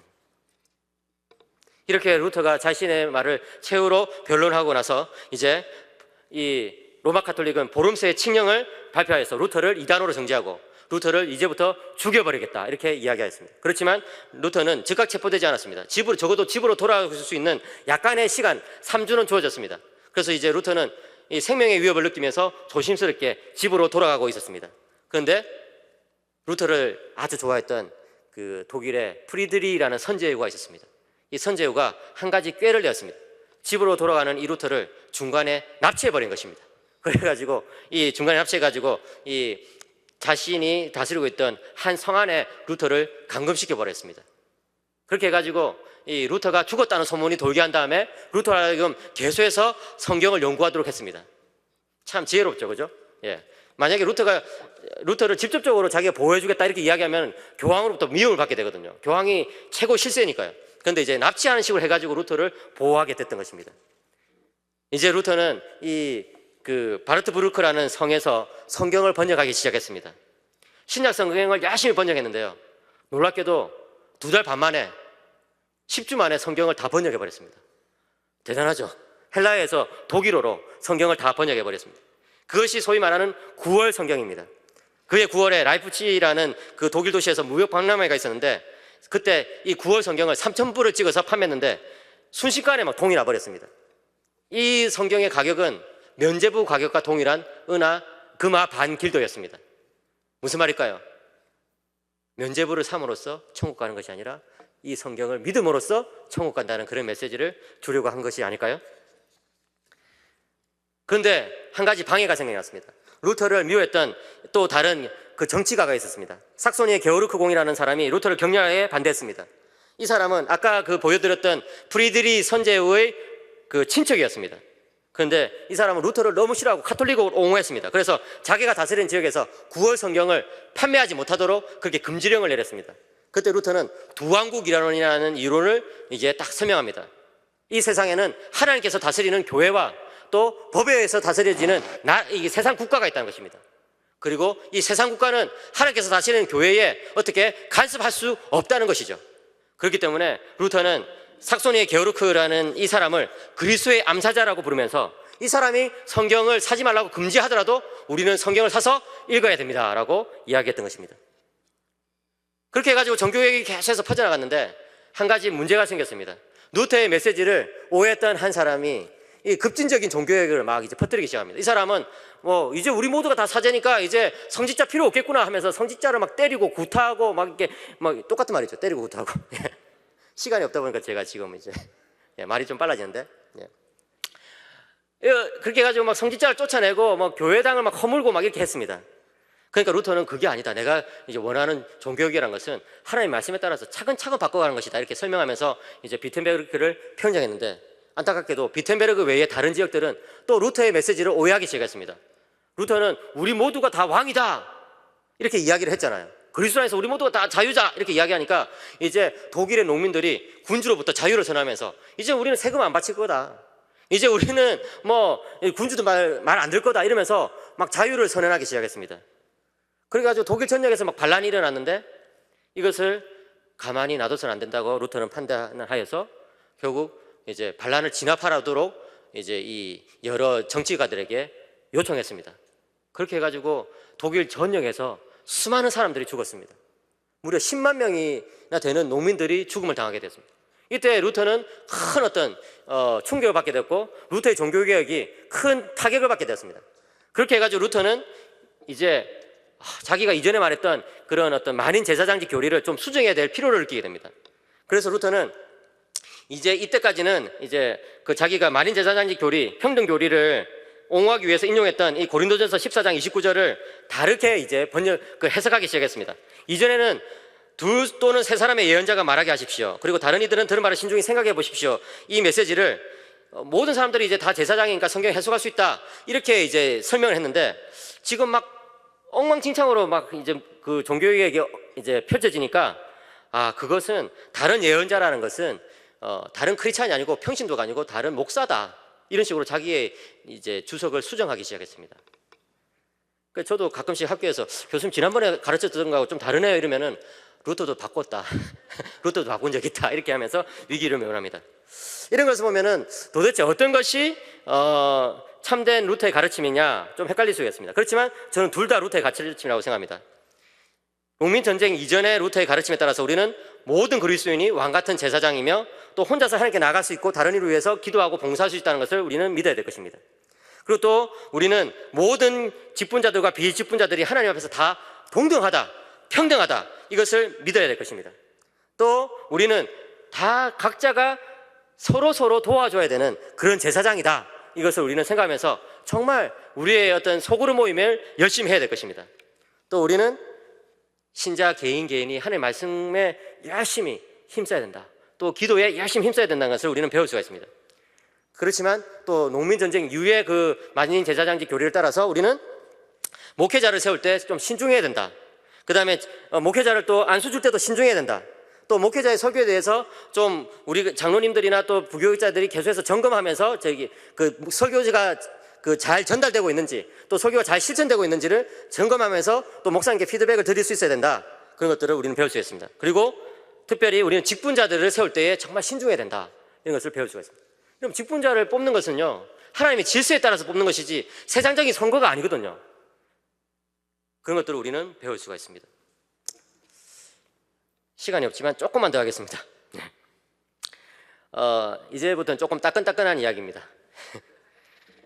이렇게 루터가 자신의 말을 최후로 변론하고 나서 이제 이 로마 카톨릭은 보름새의 칙령을 발표하여서 루터를 이단으로 정죄하고 루터를 이제부터 죽여버리겠다 이렇게 이야기하였습니다. 그렇지만 루터는 즉각 체포되지 않았습니다. 적어도 집으로 돌아갈 수 있는 약간의 시간 3주는 주어졌습니다. 그래서 이제 루터는 이 생명의 위협을 느끼면서 조심스럽게 집으로 돌아가고 있었습니다. 그런데 루터를 아주 좋아했던 그 독일의 프리드리히라는 선제후가 있었습니다. 이 선제후가 한 가지 꾀를 내었습니다. 집으로 돌아가는 이 루터를 중간에 납치해버린 것입니다. 그래가지고 이 중간에 납치해가지고 이 자신이 다스리고 있던 한 성 안에 루터를 감금시켜 버렸습니다. 그렇게 해가지고 이 루터가 죽었다는 소문이 돌게 한 다음에 루터가 지금 계속해서 성경을 연구하도록 했습니다. 참 지혜롭죠, 그죠? 예. 만약에 루터를 직접적으로 자기가 보호해주겠다 이렇게 이야기하면 교황으로부터 미움을 받게 되거든요. 교황이 최고 실세니까요. 그런데 이제 납치하는 식으로 해가지고 루터를 보호하게 됐던 것입니다. 이제 루터는 그 바르트부르크라는 성에서 성경을 번역하기 시작했습니다. 신약 성경을 열심히 번역했는데요. 놀랍게도 2달 반 만에 10주 만에 성경을 다 번역해 버렸습니다. 대단하죠? 헬라어에서 독일어로 성경을 다 번역해 버렸습니다. 그것이 소위 말하는 9월 성경입니다. 그해 9월에 라이프치히라는 그 독일 도시에서 무역 박람회가 있었는데 그때 이 9월 성경을 3,000부를 찍어서 판매했는데 순식간에 막 동이 나버렸습니다. 이 성경의 가격은 면제부 가격과 동일한 은하 금화 반 길도였습니다. 무슨 말일까요? 면제부를 삼으로써 천국 가는 것이 아니라 이 성경을 믿음으로써 천국 간다는 그런 메시지를 주려고 한 것이 아닐까요? 그런데 한 가지 방해가 생겨났습니다. 루터를 미워했던 또 다른 그 정치가가 있었습니다. 삭소니의 게오르크 공이라는 사람이 루터를 격렬하게 반대했습니다. 이 사람은 아까 그 보여드렸던 프리드리 선제후의 그 친척이었습니다. 그런데 이 사람은 루터를 너무 싫어하고 카톨릭으로 옹호했습니다. 그래서 자기가 다스린 지역에서 9월 성경을 판매하지 못하도록 그렇게 금지령을 내렸습니다. 그때 루터는 두왕국이라는 이론을 이제 딱 설명합니다. 이 세상에는 하나님께서 다스리는 교회와 또 법에 의해서 다스려지는 이 세상 국가가 있다는 것입니다. 그리고 이 세상 국가는 하나님께서 다스리는 교회에 어떻게 간섭할 수 없다는 것이죠. 그렇기 때문에 루터는 삭소니의 게오르크라는 이 사람을 그리스도의 암사자라고 부르면서 이 사람이 성경을 사지 말라고 금지하더라도 우리는 성경을 사서 읽어야 됩니다라고 이야기했던 것입니다. 그렇게 해가지고 정교회가 계속해서 퍼져나갔는데 한 가지 문제가 생겼습니다. 루터의 메시지를 오해했던 한 사람이 이 급진적인 종교개혁을 막 이제 퍼뜨리기 시작합니다. 이 사람은 뭐 이제 우리 모두가 다 사제니까 이제 성직자 필요 없겠구나 하면서 성직자를 막 때리고 구타하고 막 이렇게 막 똑같은 말이죠. 때리고 구타하고 시간이 없다 보니까 제가 지금 이제 말이 좀 빨라지는데, 그렇게 해가지고 막 성직자를 쫓아내고 뭐 교회당을 막 허물고 막 이렇게 했습니다. 그러니까 루터는 그게 아니다. 내가 이제 원하는 종교개혁이라는 것은 하나님의 말씀에 따라서 차근차근 바꿔가는 것이다. 이렇게 설명하면서 이제 비텐베르크를 편정했는데, 안타깝게도 비텐베르크 외에 다른 지역들은 또 루터의 메시지를 오해하기 시작했습니다. 루터는 우리 모두가 다 왕이다 이렇게 이야기를 했잖아요. 그리스도 안에서 우리 모두가 다 자유자 이렇게 이야기하니까 이제 독일의 농민들이 군주로부터 자유를 선언하면서 이제 우리는 세금 안 바칠 거다. 이제 우리는 뭐 군주도 말 안 들 거다 이러면서 막 자유를 선언하기 시작했습니다. 그래가지고 독일 전역에서 막 반란이 일어났는데 이것을 가만히 놔둬서는 안 된다고 루터는 판단을 하여서 결국 이제 반란을 진압하도록 이제 이 여러 정치가들에게 요청했습니다. 그렇게 해가지고 독일 전역에서 수많은 사람들이 죽었습니다. 무려 10만 명이나 되는 농민들이 죽음을 당하게 됐습니다. 이때 루터는 큰 어떤 충격을 받게 됐고 루터의 종교개혁이 큰 타격을 받게 되었습니다. 그렇게 해가지고 루터는 이제 자기가 이전에 말했던 그런 어떤 만인 제사장직 교리를 좀 수정해야 될 필요를 느끼게 됩니다. 그래서 루터는 이제 이때까지는 이제 그 자기가 만인 제사장직 교리, 평등 교리를 옹호하기 위해서 인용했던 이 고린도전서 14장 29절을 다르게 이제 해석하기 시작했습니다. 이전에는 둘 또는 세 사람의 예언자가 말하게 하십시오. 그리고 다른 이들은 들은 말을 신중히 생각해 보십시오. 이 메시지를 모든 사람들이 이제 다 제사장이니까 성경 해석할 수 있다 이렇게 이제 설명을 했는데, 지금 막 엉망진창으로 막 이제 그 종교개혁이 이제 펼쳐지니까 그것은 다른 예언자라는 것은 다른 크리스찬이 아니고 평신도가 아니고 다른 목사다 이런 식으로 자기의 이제 주석을 수정하기 시작했습니다. 그래서 저도 가끔씩 학교에서 교수님 지난번에 가르쳤던 거하고 좀 다르네요 이러면은 루터도 바꿨다 루터도 바꾼 적 있다 이렇게 하면서 위기를 면합니다. 이런 것을 보면은 도대체 어떤 것이 참된 루터의 가르침이냐 좀 헷갈릴 수 있겠습니다. 그렇지만 저는 둘 다 루터의 가르침이라고 생각합니다. 농민전쟁 이전의 루터의 가르침에 따라서 우리는 모든 그리스도인이 왕같은 제사장이며 또 혼자서 하나님께 나갈 수 있고 다른 일을 위해서 기도하고 봉사할 수 있다는 것을 우리는 믿어야 될 것입니다. 그리고 또 우리는 모든 직분자들과 비직분자들이 하나님 앞에서 다 동등하다, 평등하다 이것을 믿어야 될 것입니다. 또 우리는 다 각자가 서로 도와줘야 되는 그런 제사장이다 이것을 우리는 생각하면서 정말 우리의 어떤 소그룹 모임을 열심히 해야 될 것입니다. 또 우리는 신자 개인이 하나님의 말씀에 열심히 힘써야 된다. 또 기도에 열심히 힘써야 된다는 것을 우리는 배울 수가 있습니다. 그렇지만 또 농민전쟁 이후의 그 만인 제사장직 교리를 따라서 우리는 목회자를 세울 때 좀 신중해야 된다. 그 다음에 목회자를 또 안수 줄 때도 신중해야 된다. 또 목회자의 설교에 대해서 좀 우리 장로님들이나 또 부교육자들이 계속해서 점검하면서 그 설교지가 잘 전달되고 있는지 또 설교가 잘 실천되고 있는지를 점검하면서 또 목사님께 피드백을 드릴 수 있어야 된다. 그런 것들을 우리는 배울 수 있습니다. 그리고 특별히 우리는 직분자들을 세울 때에 정말 신중해야 된다. 이런 것을 배울 수가 있습니다. 그럼 직분자를 뽑는 것은요 하나님의 질서에 따라서 뽑는 것이지 세상적인 선거가 아니거든요. 그런 것들을 우리는 배울 수가 있습니다. 시간이 없지만 조금만 더 하겠습니다. 이제부터는 조금 따끈따끈한 이야기입니다.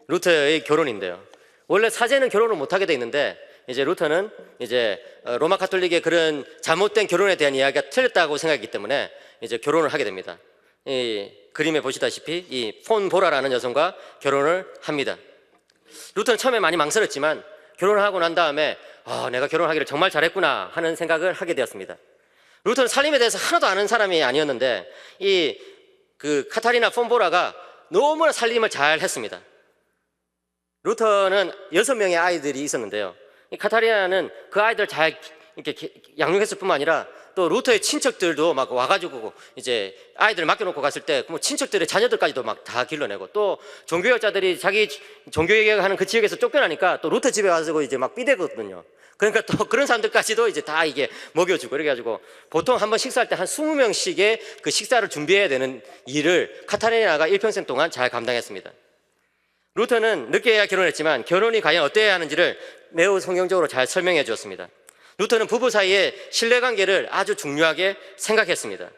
루터의 결혼인데요. 원래 사제는 결혼을 못하게 돼 있는데 이제 루터는 이제 로마 가톨릭의 그런 잘못된 결혼에 대한 이야기가 틀렸다고 생각했기 때문에 이제 결혼을 하게 됩니다. 이 그림에 보시다시피 이 폰 보라라는 여성과 결혼을 합니다. 루터는 처음에 많이 망설였지만 결혼을 하고 난 다음에 내가 결혼하기를 정말 잘했구나 하는 생각을 하게 되었습니다. 루터는 살림에 대해서 하나도 아는 사람이 아니었는데 그 카타리나 폰 보라가 너무나 살림을 잘 했습니다. 루터는 6명의 아이들이 있었는데요. 이 카타리나는 그 아이들 잘 이렇게 양육했을 뿐만 아니라 또 루터의 친척들도 막 와가지고 이제 아이들 맡겨놓고 갔을 때 뭐 친척들의 자녀들까지도 막 다 길러내고 또 종교개혁자들이 자기 종교개혁하는 그 지역에서 쫓겨나니까 또 루터 집에 와서 이제 막 삐대거든요. 그러니까 또 그런 사람들까지도 이제 다 이게 먹여주고 그래가지고 보통 한번 식사할 때 한 20명씩의 그 식사를 준비해야 되는 일을 카타리나가 일평생 동안 잘 감당했습니다. 루터는 늦게야 결혼했지만 결혼이 과연 어때야 하는지를 매우 성경적으로 잘 설명해 주었습니다. 루터는 부부 사이의 신뢰관계를 아주 중요하게 생각했습니다.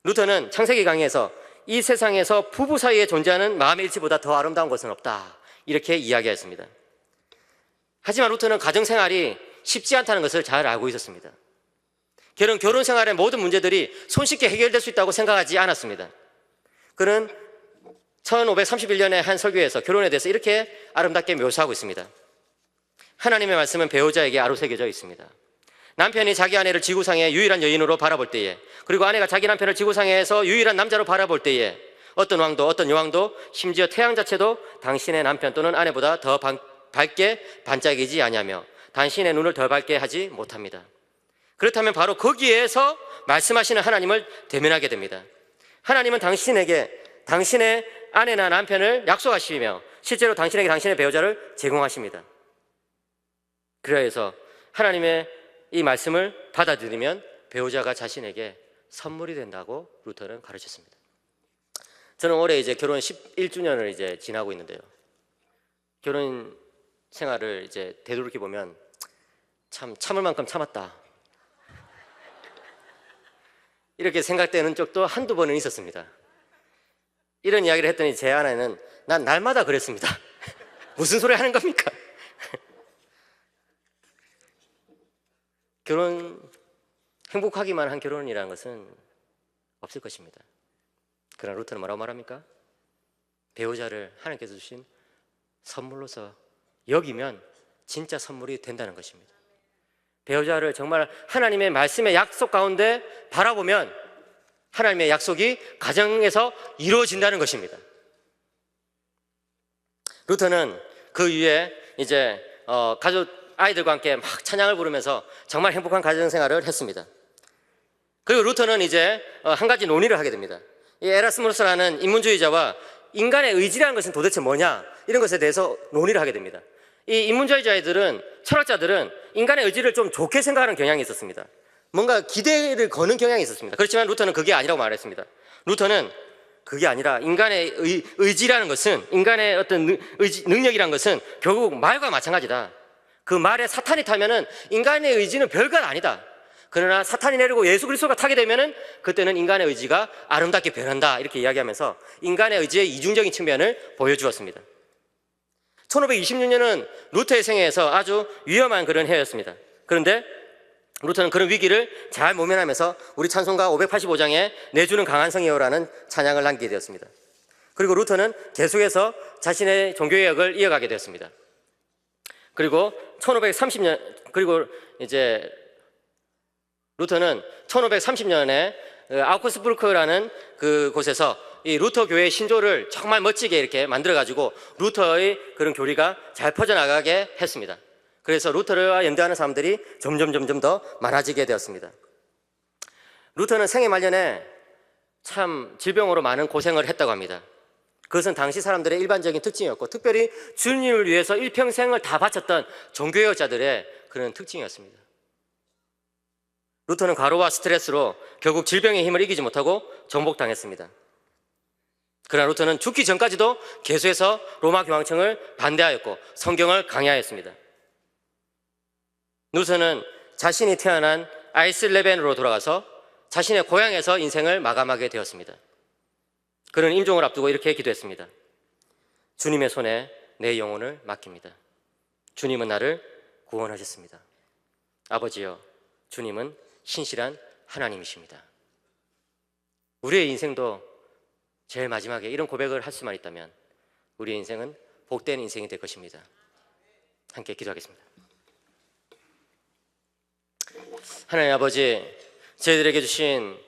루터는 창세기 강의에서 이 세상에서 부부 사이에 존재하는 마음의 일치보다 더 아름다운 것은 없다 이렇게 이야기했습니다. 하지만 루터는 가정생활이 쉽지 않다는 것을 잘 알고 있었습니다. 결혼 생활의 모든 문제들이 손쉽게 해결될 수 있다고 생각하지 않았습니다. 그는 1531년에 한 설교에서 결혼에 대해서 이렇게 아름답게 묘사하고 있습니다. 하나님의 말씀은 배우자에게 아로새겨져 있습니다. 남편이 자기 아내를 지구상의 유일한 여인으로 바라볼 때에, 그리고 아내가 자기 남편을 지구상에서 유일한 남자로 바라볼 때에 어떤 왕도 어떤 여왕도 심지어 태양 자체도 당신의 남편 또는 아내보다 더 밝게 반짝이지 아니하며 당신의 눈을 더 밝게 하지 못합니다. 그렇다면 바로 거기에서 말씀하시는 하나님을 대면하게 됩니다. 하나님은 당신에게 당신의 아내나 남편을 약속하시며 실제로 당신에게 당신의 배우자를 제공하십니다. 그래서 하나님의 이 말씀을 받아들이면 배우자가 자신에게 선물이 된다고 루터는 가르쳤습니다. 저는 올해 이제 결혼 11주년을 이제 지나고 있는데요. 결혼 생활을 이제 되돌이켜 보면 참 참을 만큼 참았다, 이렇게 생각되는 적도 한두 번은 있었습니다. 이런 이야기를 했더니 제 아내는 난 날마다 그랬습니다. 무슨 소리 하는 겁니까? 행복하기만 한 결혼이라는 것은 없을 것입니다. 그러나 루터는 뭐라고 말합니까? 배우자를 하나님께서 주신 선물로서 여기면 진짜 선물이 된다는 것입니다. 배우자를 정말 하나님의 말씀의 약속 가운데 바라보면 하나님의 약속이 가정에서 이루어진다는 것입니다. 루터는 그 이후에 이제 아이들과 함께 막 찬양을 부르면서 정말 행복한 가정 생활을 했습니다. 그리고 루터는 이제 한 가지 논의를 하게 됩니다. 이 에라스무스라는 인문주의자와 인간의 의지라는 것은 도대체 뭐냐, 이런 것에 대해서 논의를 하게 됩니다. 이 인문주의자들은, 철학자들은 인간의 의지를 좀 좋게 생각하는 경향이 있었습니다. 뭔가 기대를 거는 경향이 있었습니다. 그렇지만 루터는 그게 아니라고 말했습니다. 루터는 그게 아니라 인간의 의지라는 것은, 인간의 어떤 능력이라는 것은 결국 말과 마찬가지다. 그 말에 사탄이 타면은 인간의 의지는 별것 아니다. 그러나 사탄이 내리고 예수 그리스도가 타게 되면은 그때는 인간의 의지가 아름답게 변한다, 이렇게 이야기하면서 인간의 의지의 이중적인 측면을 보여주었습니다. 1526년은 루터의 생애에서 아주 위험한 그런 해였습니다. 그런데 루터는 그런 위기를 잘 모면하면서 우리 찬송가 585장에 내주는 강한 성이여라는 찬양을 남기게 되었습니다. 그리고 루터는 계속해서 자신의 종교개혁을 이어가게 되었습니다. 그리고 1530년, 그리고 이제 루터는 1530년에 아우크스부르크라는 그 곳에서 이 루터 교회의 신조를 정말 멋지게 이렇게 만들어가지고 루터의 그런 교리가 잘 퍼져나가게 했습니다. 그래서 루터와 연대하는 사람들이 점점 더 많아지게 되었습니다. 루터는 생애 말년에 참 질병으로 많은 고생을 했다고 합니다. 그것은 당시 사람들의 일반적인 특징이었고, 특별히 주님을 위해서 일평생을 다 바쳤던 종교개혁자들의 그런 특징이었습니다. 루터는 과로와 스트레스로 결국 질병의 힘을 이기지 못하고 정복당했습니다. 그러나 루터는 죽기 전까지도 계속해서 로마 교황청을 반대하였고 성경을 강요하였습니다. 루터는 자신이 태어난 아이슬레벤으로 돌아가서 자신의 고향에서 인생을 마감하게 되었습니다. 그는 임종을 앞두고 이렇게 기도했습니다. 주님의 손에 내 영혼을 맡깁니다. 주님은 나를 구원하셨습니다. 아버지여, 주님은 신실한 하나님이십니다. 우리의 인생도 제일 마지막에 이런 고백을 할 수만 있다면 우리의 인생은 복된 인생이 될 것입니다. 함께 기도하겠습니다. 하나님 아버지, 저희들에게 주신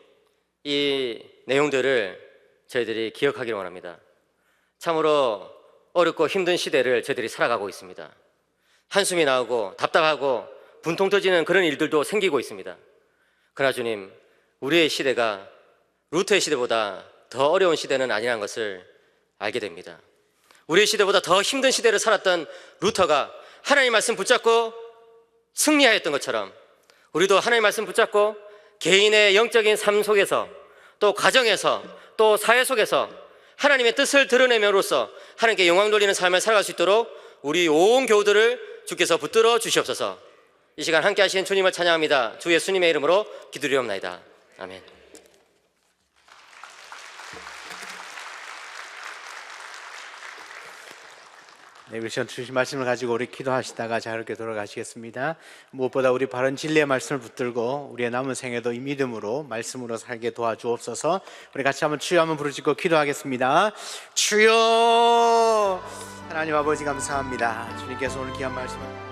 이 내용들을 저희들이 기억하기를 원합니다. 참으로 어렵고 힘든 시대를 저희들이 살아가고 있습니다. 한숨이 나오고 답답하고 분통 터지는 그런 일들도 생기고 있습니다. 그러나 주님, 우리의 시대가 루터의 시대보다 더 어려운 시대는 아니라는 것을 알게 됩니다. 우리의 시대보다 더 힘든 시대를 살았던 루터가 하나님 말씀 붙잡고 승리하였던 것처럼 우리도 하나님 말씀 붙잡고 개인의 영적인 삶 속에서 또 가정에서 또 사회 속에서 하나님의 뜻을 드러내므로써 하나님께 영광 돌리는 삶을 살아갈 수 있도록 우리 온 교우들을 주께서 붙들어 주시옵소서. 이 시간 함께 하신 주님을 찬양합니다. 주 예수님의 이름으로 기도드리옵나이다. 아멘. 네, 우리 주신 말씀을 가지고 우리 기도하시다가 자유롭게 돌아가시겠습니다. 무엇보다 우리 바른 진리의 말씀을 붙들고 우리의 남은 생에도 이 믿음으로 말씀으로 살게 도와주옵소서. 우리 같이 한번 주여 한번 부르짖고 기도하겠습니다. 주여, 하나님 아버지 감사합니다. 주님께서 오늘 귀한 말씀을